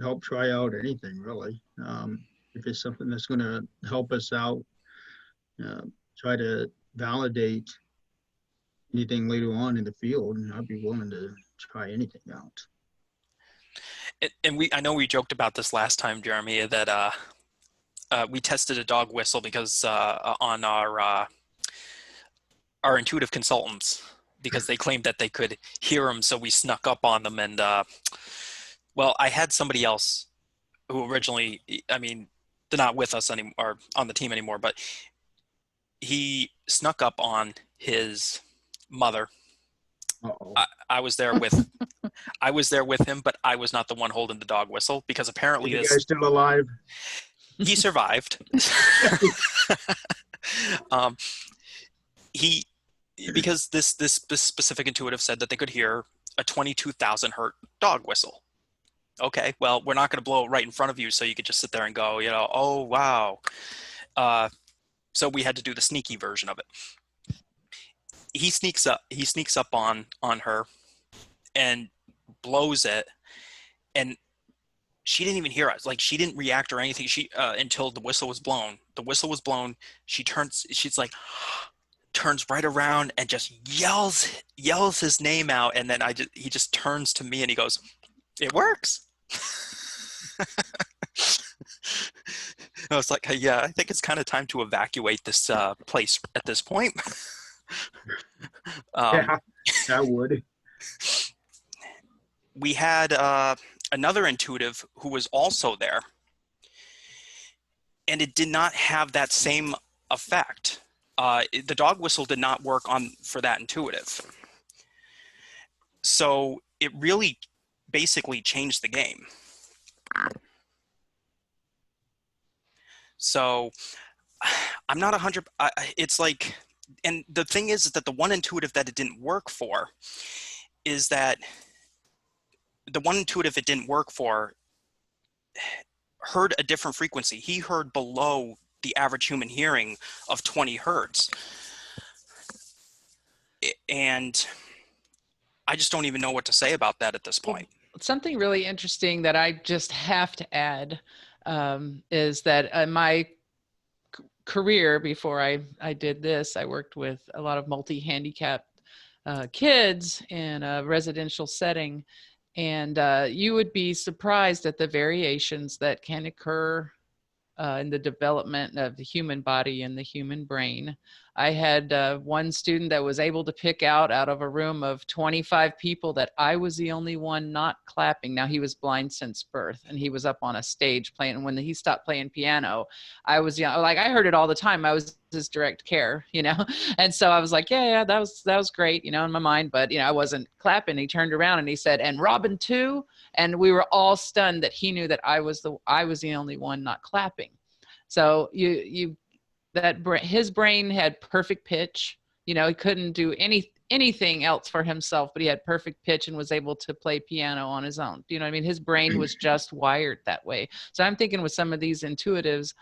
help try out anything, really. If it's something that's going to help us out, try to validate anything later on in the field, I'd be willing to try anything out. And I know we joked about this last time, Jeremy, that we tested a dog whistle because on our intuitive consultants, because they claimed that they could hear them, so we snuck up on them. And well, I had somebody else who originally, I mean, they're not with us anymore, or on the team anymore, but he snuck up on his mother. I was there with him, but I was not the one holding the dog whistle, because apparently this guy's still alive. He survived. Because this specific intuitive said that they could hear a 22,000 hertz dog whistle. Okay, well, we're not going to blow it right in front of you, so you could just sit there and go, oh wow. So we had to do the sneaky version of it. He sneaks up on her and blows it, and she didn't even hear us. Like, she didn't react or anything. She until the whistle was blown. The whistle was blown. She's like, turns right around and just yells his name out, and then he just turns to me and he goes, "It works." I was like, yeah, I think it's kind of time to evacuate this place at this point. Yeah, I would. We had another intuitive who was also there, and it did not have that same effect. The dog whistle did not work for that intuitive. So it really basically changed the game. So I'm not 100. It's like, and the thing is that the one intuitive that it didn't work for is that the one intuitive it didn't work for heard a different frequency. He heard below the average human hearing of 20 hertz. And I just don't even know what to say about that at this Well, point. something really interesting that I just have to add is that in my career before I did this, I worked with a lot of multi-handicapped kids in a residential setting. And you would be surprised at the variations that can occur in the development of the human body and the human brain. I had one student that was able to pick out of a room of 25 people that I was the only one not clapping. Now, he was blind since birth, and he was up on a stage playing. And when he stopped playing piano, I was, like, I heard it all the time. I was his direct care, and so I was like, yeah, that was great, in my mind, but I wasn't clapping. He turned around and he said, "And Robin too?" And we were all stunned that he knew that I was the only one not clapping. So his brain had perfect pitch. He couldn't do anything else for himself, but he had perfect pitch and was able to play piano on his own. You know what I mean? His brain was just wired that way. So I'm thinking with some of these intuitives,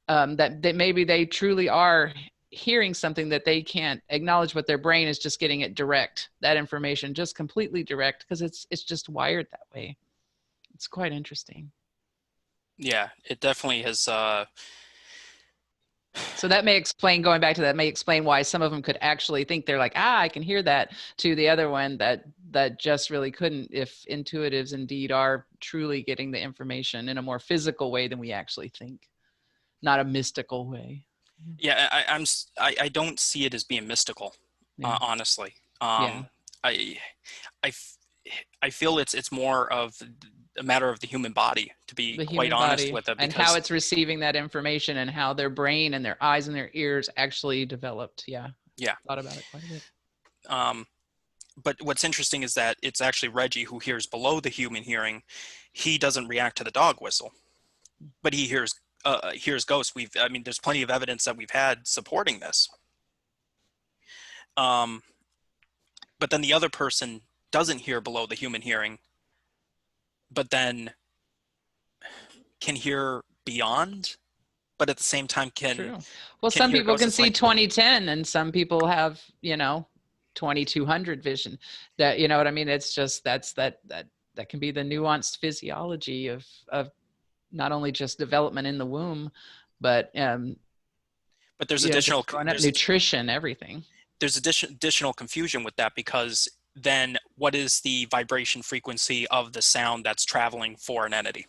that maybe they truly are hearing something that they can't acknowledge, but their brain is just getting it direct, that information just completely direct, because it's just wired that way. It's quite interesting. Yeah, it definitely has. So that may explain, going back to that, may explain why some of them could actually think they're like, I can hear that, to the other one that just really couldn't, if intuitives indeed are truly getting the information in a more physical way than we actually think, not a mystical way. Yeah, I don't see it as being mystical, Yeah. honestly. Yeah. I, I, f- I feel it's more of a matter of the human body, to be The quite human honest body with it, and how because it's receiving that information and how their brain and their eyes and their ears actually developed. Yeah. yeah. Thought about it quite a bit. But what's interesting is that it's actually Reggie who hears below the human hearing. He doesn't react to the dog whistle, but he hears ghosts. I mean, there's plenty of evidence that we've had supporting this. But then the other person doesn't hear below the human hearing, but then can hear beyond, but at the same time True. Well, can some hear people ghosts. can It's see like, 2010 and some people have, 2200 vision. That, you know what I mean? It's just, that can be the nuanced physiology of not only just development in the womb, but but there's just growing up, nutrition, everything. there's additional confusion with that, because then what is the vibration frequency of the sound that's traveling for an entity?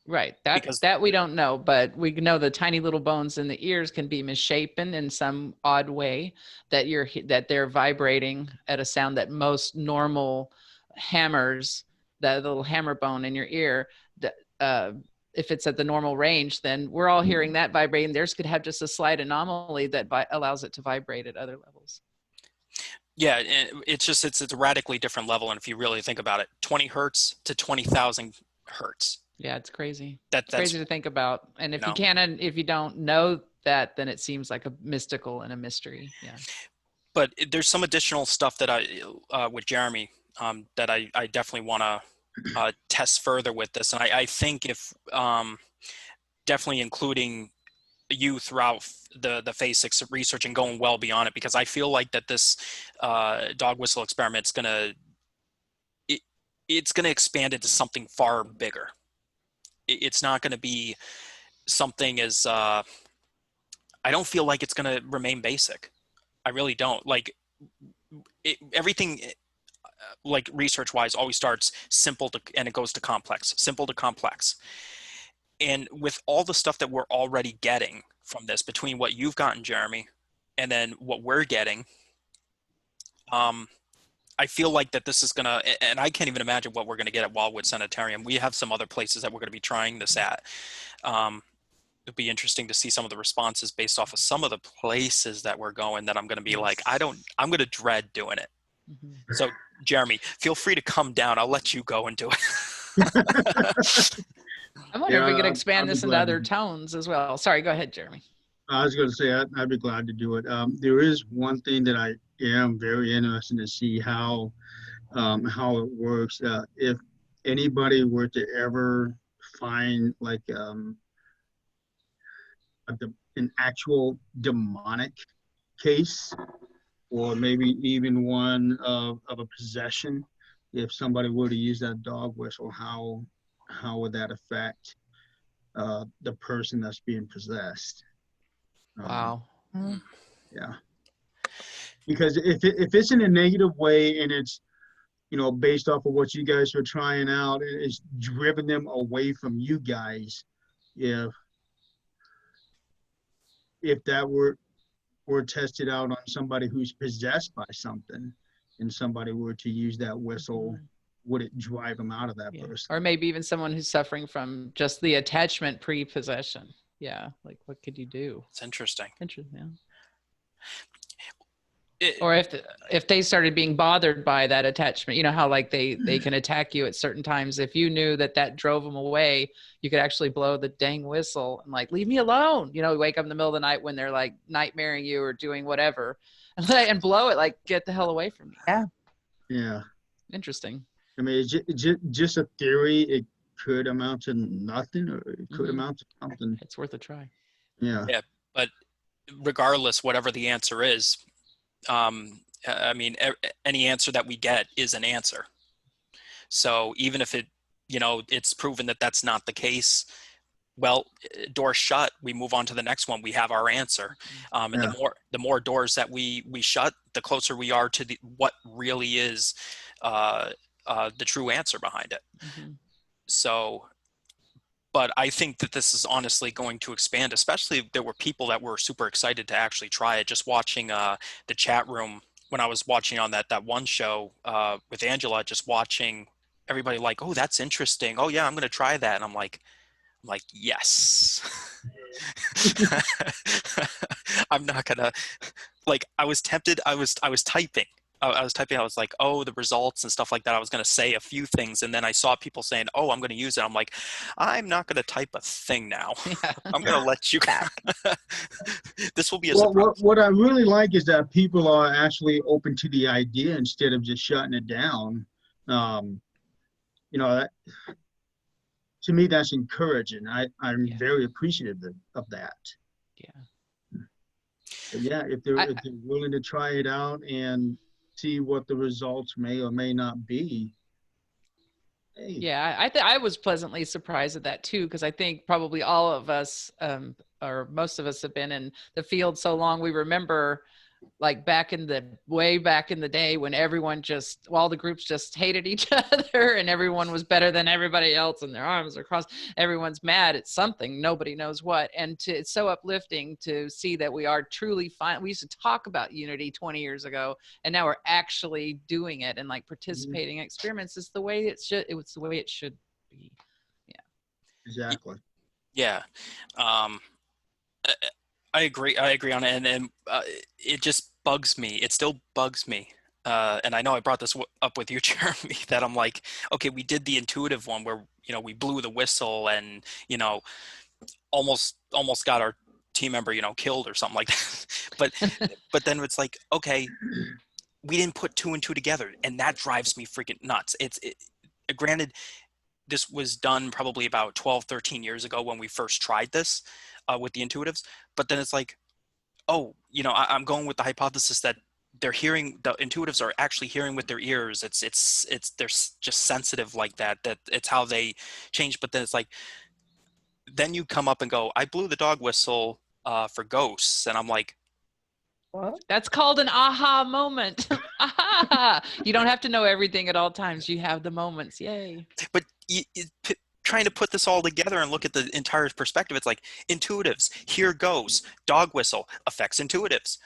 Right. Because That we don't know, but we know the tiny little bones in the ears can be misshapen in some odd way, that they're vibrating at a sound that most normal hammers, that little hammer bone in your ear, that if it's at the normal range, then we're all hearing that vibrating. Theirs could have just a slight anomaly that allows it to vibrate at other levels. yeah, it's a radically different level. And if you really think about it, 20 hertz to 20,000 hertz. Yeah, it's crazy. That's Crazy to think about. And you if you know, can't, and if you don't know that, then it seems like a mystical and a mystery. Yeah. but there's some additional stuff that with Jeremy, that I definitely want to test further with this. And I think if definitely including you throughout the phase 6 research and going well beyond it, because I feel like that this dog whistle experiment is it's going to expand into something far bigger. It's not going to be something as I don't feel like it's going to remain basic. I really don't. Like everything, like research wise, always starts simple and it goes to complex, simple to complex. And with all the stuff that we're already getting from this, between what you've gotten, Jeremy, and then what we're getting, I feel like that this is gonna, and I can't even imagine what we're gonna get at Wildwood Sanitarium. We have some other places that we're gonna be trying this at. It'd be interesting to see some of the responses based off of some of the places that we're going, that I'm gonna be like, I'm gonna dread doing it. Mm-hmm. So Jeremy, feel free to come down. I'll let you go and do it. I wonder if we could I'd expand be this into glad other to. tones as well. Sorry, go ahead, Jeremy. I was going to say I'd be glad to do it. There is one thing that I am very interested to see how it works. If anybody were to ever find like an actual demonic case, or maybe even one of a possession. If somebody were to use that dog whistle, how would that affect the person that's being possessed? Wow. Yeah, because if it's in a negative way and it's based off of what you guys are trying out, it's driven them away from you guys. If that were tested out on somebody who's possessed by something, and somebody were to use that whistle, would it drive them out of that person? Or maybe even someone who's suffering from just the attachment pre-possession. Yeah, like what could you do? It's interesting. Interesting. Or if they started being bothered by that attachment, you know how like they can attack you at certain times. If you knew that drove them away, you could actually blow the dang whistle and like, leave me alone. You wake up in the middle of the night when they're like nightmaring you or doing whatever, and blow it, like, get the hell away from me. Yeah. Yeah. Interesting. I mean, it's just a theory. It could amount to nothing, or it could amount to something. It's worth a try. Yeah. Yeah, but regardless, whatever the answer is, I mean, any answer that we get is an answer. So even if it's proven that that's not the case, well, door shut, we move on to the next one. We have our answer. And the more doors that we shut, the closer we are to what really is the true answer behind it. So, but I think that this is honestly going to expand, especially if there were people that were super excited to actually try it. Just watching the chat room when I was watching on that one show with Angela, just watching everybody like, oh, that's interesting. Oh yeah, I'm going to try that. And I'm like, yes. I'm not gonna, like, I was tempted. I was typing. I was typing. I was like, oh, the results and stuff like that. I was gonna say a few things, and then I saw people saying, oh, I'm gonna use it. I'm like, I'm not gonna type a thing now. I'm gonna let you. This will be a surprise. What I really like is that people are actually open to the idea instead of just shutting it down. That, to me, that's encouraging. I'm very appreciative of that. Yeah. But yeah, if they're willing to try it out and see what the results may or may not be. Hey. Yeah, I was pleasantly surprised at that too, because I think probably all of us, or most of us, have been in the field so long. We remember, like, way back in the day when everyone all the groups just hated each other and everyone was better than everybody else and their arms are crossed. Everyone's mad at something, nobody knows what. And it's so uplifting to see that we are truly fine. We used to talk about unity 20 years ago, and now we're actually doing it and like participating in experiments. It's the way it should. It's the way it should be. Yeah. Exactly. Yeah. I agree on it, and it just bugs me. It still bugs me, and I know I brought this up with you, Jeremy. That I'm like, okay, we did the intuitive one where we blew the whistle and almost got our team member killed or something like that. but then it's like, okay, we didn't put two and two together, and that drives me freaking nuts. Granted, this was done probably about 12, 13 years ago when we first tried this with the intuitives. But then it's like, oh, I'm going with the hypothesis that the intuitives are actually hearing with their ears. They're just sensitive like that it's how they change. But then it's like, then you come up and go, I blew the dog whistle for ghosts. And I'm like, what? That's called an aha moment. Aha! You don't have to know everything at all times. You have the moments. Yay. But trying to put this all together and look at the entire perspective, it's like intuitives, here goes, dog whistle affects intuitives.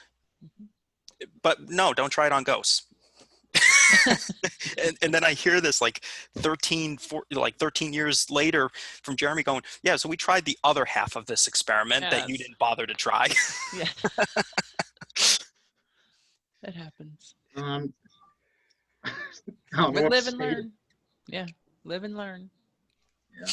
But no, don't try it on ghosts. and then I hear this like 13 years later from Jeremy going, yeah, so we tried the other half of this experiment that you didn't bother to try. Yeah. That happens. We live and learn. Yeah, live and learn. Yeah.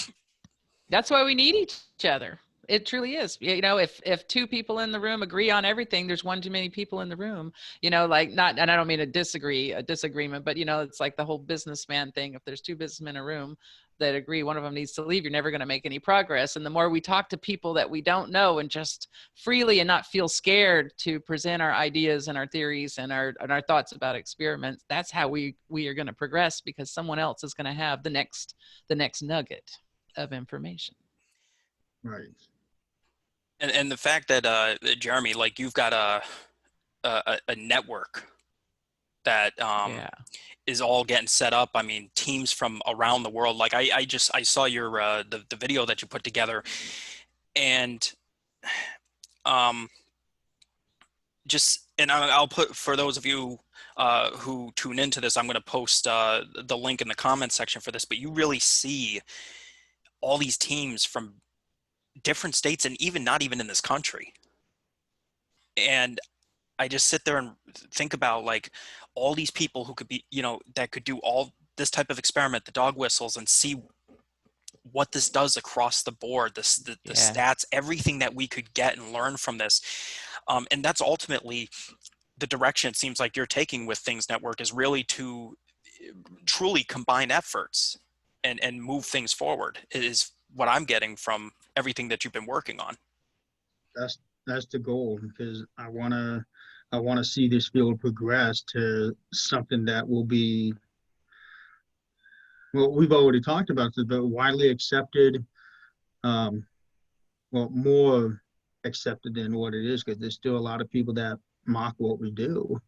That's why we need each other. It truly is. You know, if two people in the room agree on everything, there's one too many people in the room. You know, like not, and I don't mean a disagreement, but you know, it's like the whole businessman thing. If there's two businessmen in a room that agree, one of them needs to leave, you're never going to make any progress. And the more we talk to people that we don't know and just freely and not feel scared to present our ideas and our theories and our thoughts about experiments, that's how we are going to progress, because someone else is going to have the next nugget of information. Right. And the fact that Jeremy, like you've got a network that Yeah. is all getting set up. I mean, teams from around the world. Like I saw your the video that you put together, and um, just, and I'll put, for those of you who tune into this, I'm going to post the link in the comments section for this. But you really see all these teams from different states, and even not even in this country. And I just sit there and think about like all these people who could be, you know, that could do all this type of experiment, the dog whistles, and see what this does across the board, the Yeah. stats, everything that we could get and learn from this. And that's ultimately the direction it seems like you're taking with Things Network, is really to truly combine efforts and move things forward, is what I'm getting from everything that you've been working on. That's the goal, because I wanna see this field progress to something that will be, well, we've already talked about this, but widely accepted, um, well, more accepted than what it is, because there's still a lot of people that mock what we do.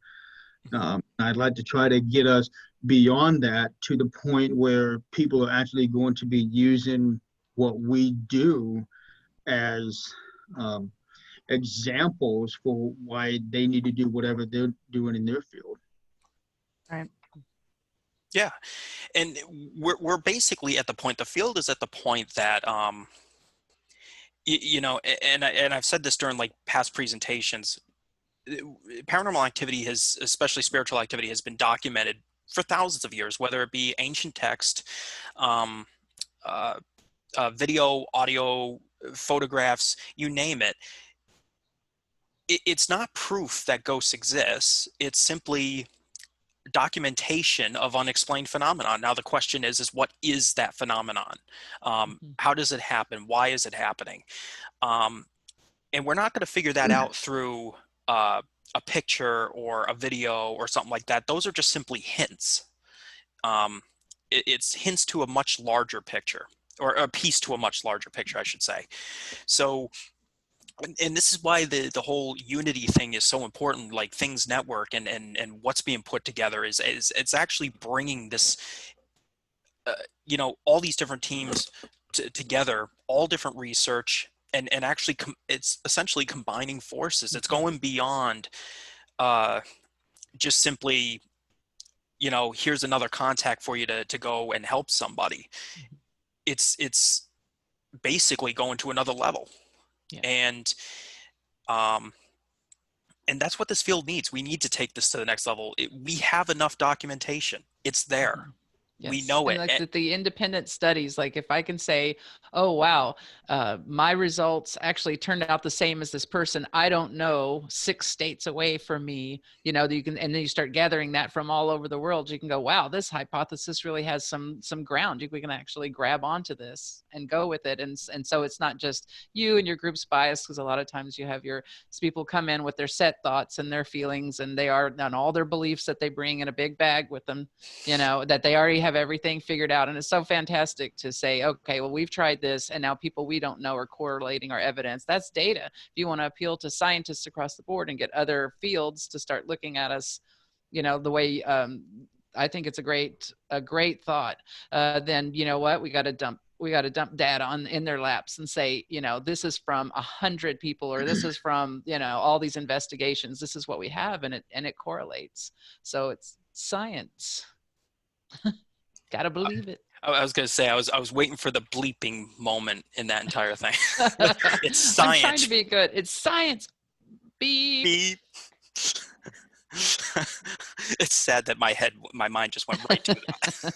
I'd like to try to get us beyond that to the point where people are actually going to be using what we do as um, examples for why they need to do whatever they're doing in their field. Right. Yeah. And we're basically at the point, the field is at the point that, you know, and I've said this during like past presentations, paranormal activity has, especially spiritual activity, has been documented for thousands of years, whether it be ancient text, um, uh, video, audio, photographs, you name it. It's not proof that ghosts exist. It's simply documentation of unexplained phenomenon. Now the question is what is that phenomenon? How does it happen? Why is it happening? And we're not going to figure that out through a picture or a video or something like that. Those are just simply hints. It's hints to a much larger picture, or a piece to a much larger picture, I should say. So, and this is why the whole unity thing is so important, like Things Network and what's being put together is it's actually bringing this, you know, all these different teams together, all different research, and actually it's essentially combining forces. It's going beyond just simply, you know, here's another contact for you to go and help somebody. It's basically going to another level. Yeah. And that's what this field needs. We need to take this to the next level. We have enough documentation. It's there. Yes. We know and it. like the independent studies, like if I can say, oh wow, my results actually turned out the same as this person I don't know 6 states away from me, you know, you can, and then you start gathering that from all over the world, you can go, wow, this hypothesis really has some ground. We can actually grab onto this and go with it. And so it's not just you and your group's bias, because a lot of times you have your people come in with their set thoughts and their feelings, and they are on all their beliefs that they bring in a big bag with them, you know, that they already have everything figured out. And it's so fantastic to say, okay, well, we've tried this, and now people we don't know are correlating our evidence. That's data. If you want to appeal to scientists across the board and get other fields to start looking at us, you know, the way I think it's a great thought. Then you know what, we got to dump data in their laps and say, you know, this is from 100 people, or this is from, you know, all these investigations. This is what we have, and it correlates. So it's science. Gotta believe it. I was going to say, I was waiting for the bleeping moment in that entire thing. It's science. I'm trying to be good. It's science. Beep. Beep. It's sad that my mind just went right to that.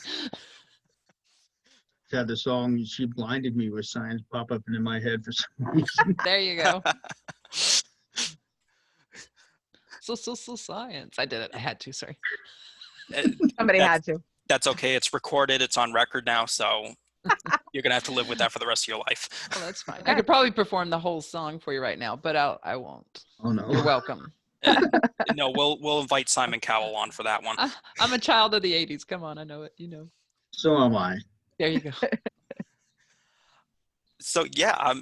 had the song "She Blinded Me with Signs" pop up into my head for some reason. There you go. So science. I did it. I had to. Sorry. Somebody had to. That's okay. It's recorded. It's on record now. So you're going to have to live with that for the rest of your life. Well, that's fine. I could probably perform the whole song for you right now, but I won't. Oh no. You're welcome. No, we'll invite Simon Cowell on for that one. I'm a child of the 80s. Come on. I know it. You know. So am I. There you go. So yeah,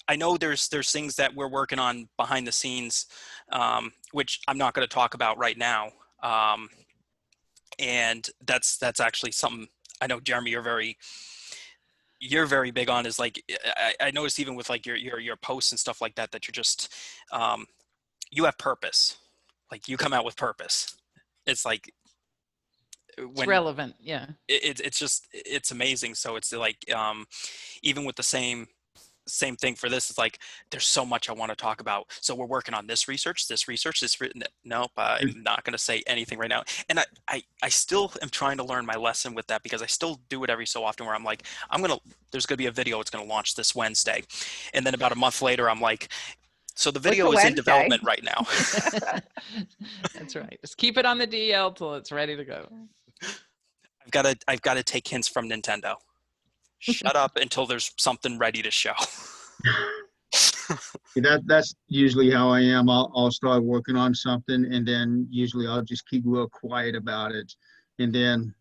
I know there's things that we're working on behind the scenes, which I'm not going to talk about right now. And that's actually something I know, Jeremy, you're very big on, is like, I noticed even with like your posts and stuff like that, that you're just, you have purpose. Like you come out with purpose. It's like, It's relevant. Yeah. It's just, it's amazing. So it's like, even with the same thing for this, it's like, there's so much I want to talk about. So we're working on this research. Nope, I'm not going to say anything right now. And I still am trying to learn my lesson with that, because I still do it every so often where I'm like, there's going to be a video. It's going to launch this Wednesday. And then about a month later, I'm like, so the video is in development right now. That's right. Just keep it on the DL till it's ready to go. I've got to take hints from Nintendo. Shut up until there's something ready to show. That's usually how I am. I'll start working on something, and then usually I'll just keep real quiet about it, and then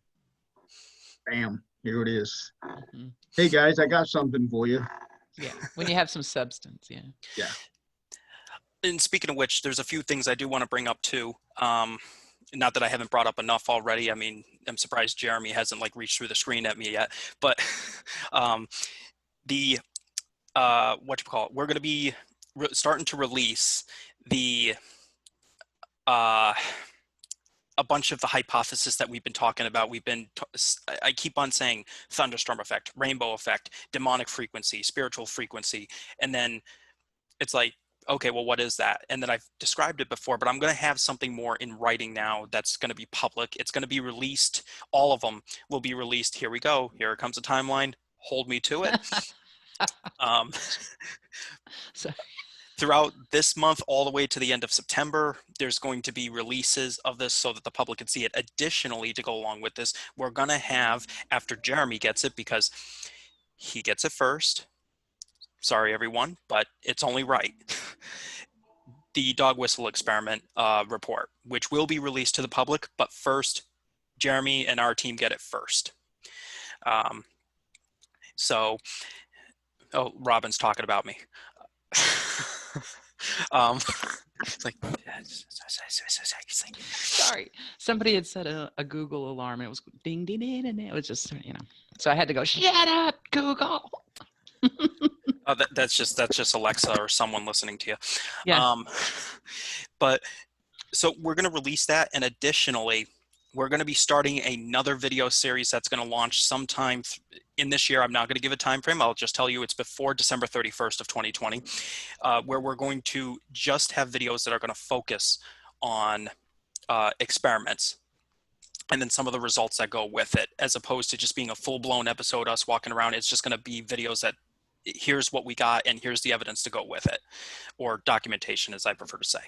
bam, here it is. Mm-hmm. Hey guys, I got something for you. Yeah, when you have some substance. Yeah. And speaking of which, there's a few things I do want to bring up too. Not that I haven't brought up enough already. I mean, I'm surprised Jeremy hasn't like reached through the screen at me yet. But we're going to be starting to release a bunch of the hypotheses that we've been talking about. I keep on saying thunderstorm effect, rainbow effect, demonic frequency, spiritual frequency, and then it's like, okay, well, what is that? And then I've described it before, but I'm going to have something more in writing now that's going to be public. It's going to be released. All of them will be released. Here we go. Here comes a timeline. Hold me to it. Throughout this month, all the way to the end of September, there's going to be releases of this so that the public can see it. Additionally, to go along with this, we're going to have, after Jeremy gets it, because he gets it first, sorry, everyone, but it's only right. The dog whistle experiment report, which will be released to the public, but first, Jeremy and our team get it first. Robin's talking about me. It's like, sorry, somebody had set a Google alarm. It was ding ding ding, and it was just, so I had to go, shut up, Google. That's just Alexa or someone listening to you. Yeah. But so we're going to release that, and additionally, we're going to be starting another video series that's going to launch sometime in this year. I'm not going to give a time frame. I'll just tell you it's before December 31st of 2020, where we're going to just have videos that are going to focus on experiments, and then some of the results that go with it, as opposed to just being a full-blown episode, us walking around. It's just going to be videos that, here's what we got and here's the evidence to go with it, or documentation, as I prefer to say.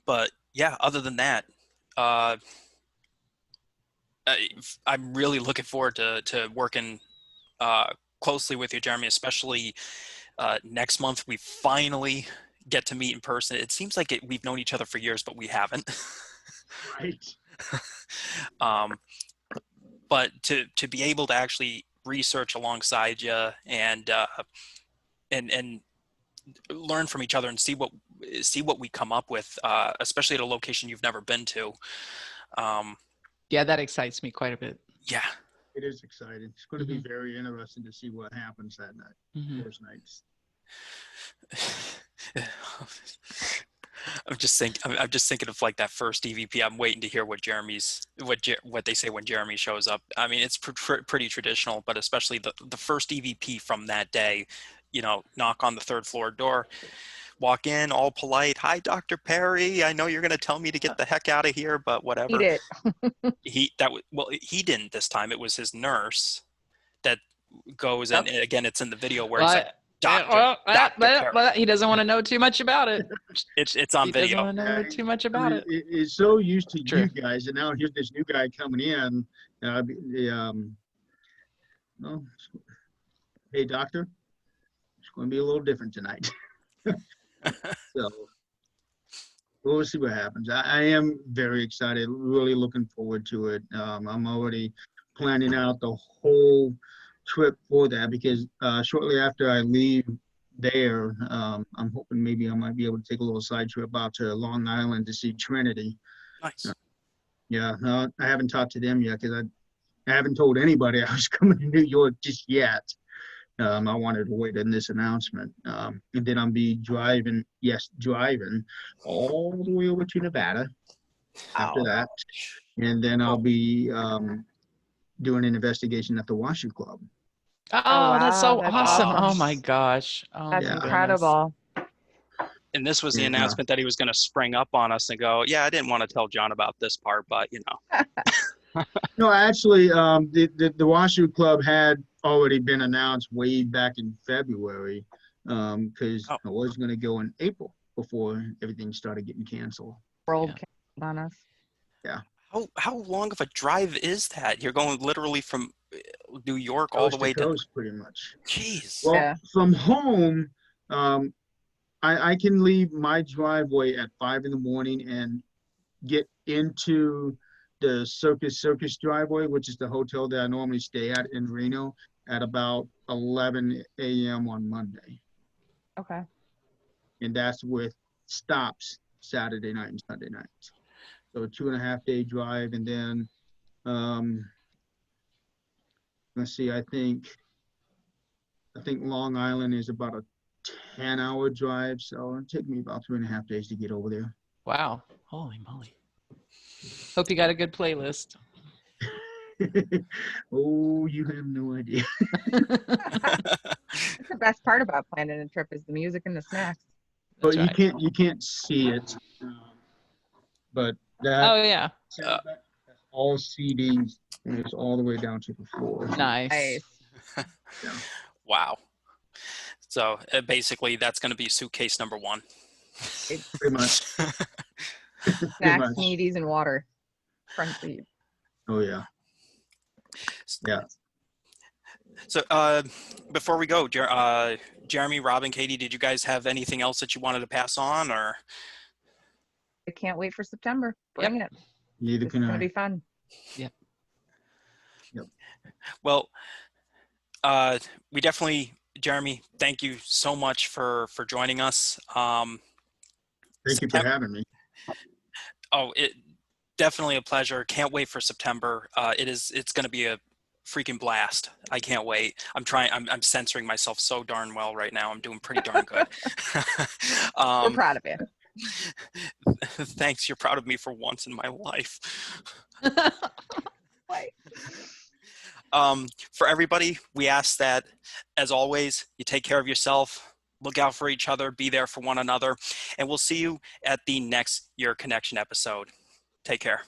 But yeah, other than that, I'm really looking forward to working closely with you, Jeremy, especially next month. We finally get to meet in person. It seems like we've known each other for years, but we haven't. Right. But to be able to actually research alongside you and learn from each other and see what we come up with, especially at a location you've never been to. Yeah, that excites me quite a bit. Yeah, it is exciting. It's going to be very interesting to see what happens that night. Those nights. I'm just thinking of like that first EVP. I'm waiting to hear what they say when Jeremy shows up. I mean, it's pretty traditional, but especially the first EVP from that day, knock on the third floor door. walk in all polite. Hi, Dr. Perry. I know you're going to tell me to get the heck out of here, but Eat whatever. it. Well, he didn't this time. It was his nurse that goes and Yep. again, it's in the video where he's Well, like, Dr. Perry. he doesn't want to know too much about it. It's on He doesn't video. want to know too much about it. It's so used to True. you guys, and now here's this new guy coming in. Well, hey, doctor, it's going to be a little different tonight. So we'll see what happens. I am very excited, really looking forward to it. I'm already planning out the whole trip for that because shortly after I leave there, I'm hoping maybe I might be able to take a little side trip out to Long Island to see Trinity. Nice. Yeah, no, I haven't talked to them yet because I haven't told anybody I was coming to New York just yet. I wanted to wait on this announcement. And then I'll be driving all the way over to Nevada after that. And then I'll be doing an investigation at the Washer Club. Oh, that's so wow, that's awesome. awesome. Oh my gosh. Oh, That's Yeah. incredible. And this was the Yeah. announcement that he was going to spring up on us and go, yeah, I didn't want to tell John about this part, but No, actually, the Washer Club had already been announced way back in February because I was going to go in April before everything started getting canceled. World Yeah. canceled on us. How long of a drive is that? You're going literally from New York all Coast the way to to coast, pretty much. Jeez. Well, Yeah. from home, I can leave my driveway at 5 in the morning and get into the Circus driveway, which is the hotel that I normally stay at in Reno, at about 11 a.m. on Monday. Okay. And that's with stops Saturday night and Sunday night. So a 2.5-day drive. And then, let's see, I think Long Island is about a 10-hour drive. So it'll take me about 2.5 days to get over there. Wow. Holy moly. Hope you got a good playlist. Oh, you have no idea. That's the best part about planning a trip is the music and the snacks. But That's you right. can't see it. But that Oh yeah. that's all CDs and it's all the way down to the floor. Nice. Nice. Yeah. Wow. So basically, that's going to be suitcase number one. Pretty much. Pretty Snacks, much. sneeties, and water. Front seat. Oh yeah. Yeah. So before we go, Jeremy, Rob, and Katie, did you guys have anything else that you wanted to pass on, or? I can't wait for September. Bring it. Neither It's can gonna I. be fun. Yep. Yep. Well, we definitely, Jeremy, thank you so much for joining us. Thank you for having me. It definitely a pleasure. Can't wait for September. It's going to be a freaking blast. I can't wait. I'm censoring myself so darn well right now. I'm doing pretty darn good. We're proud of you. Thanks. You're proud of me for once in my life. For everybody, we ask that, as always, you take care of yourself, look out for each other, be there for one another, and we'll see you at the next Your Connection episode. Take care.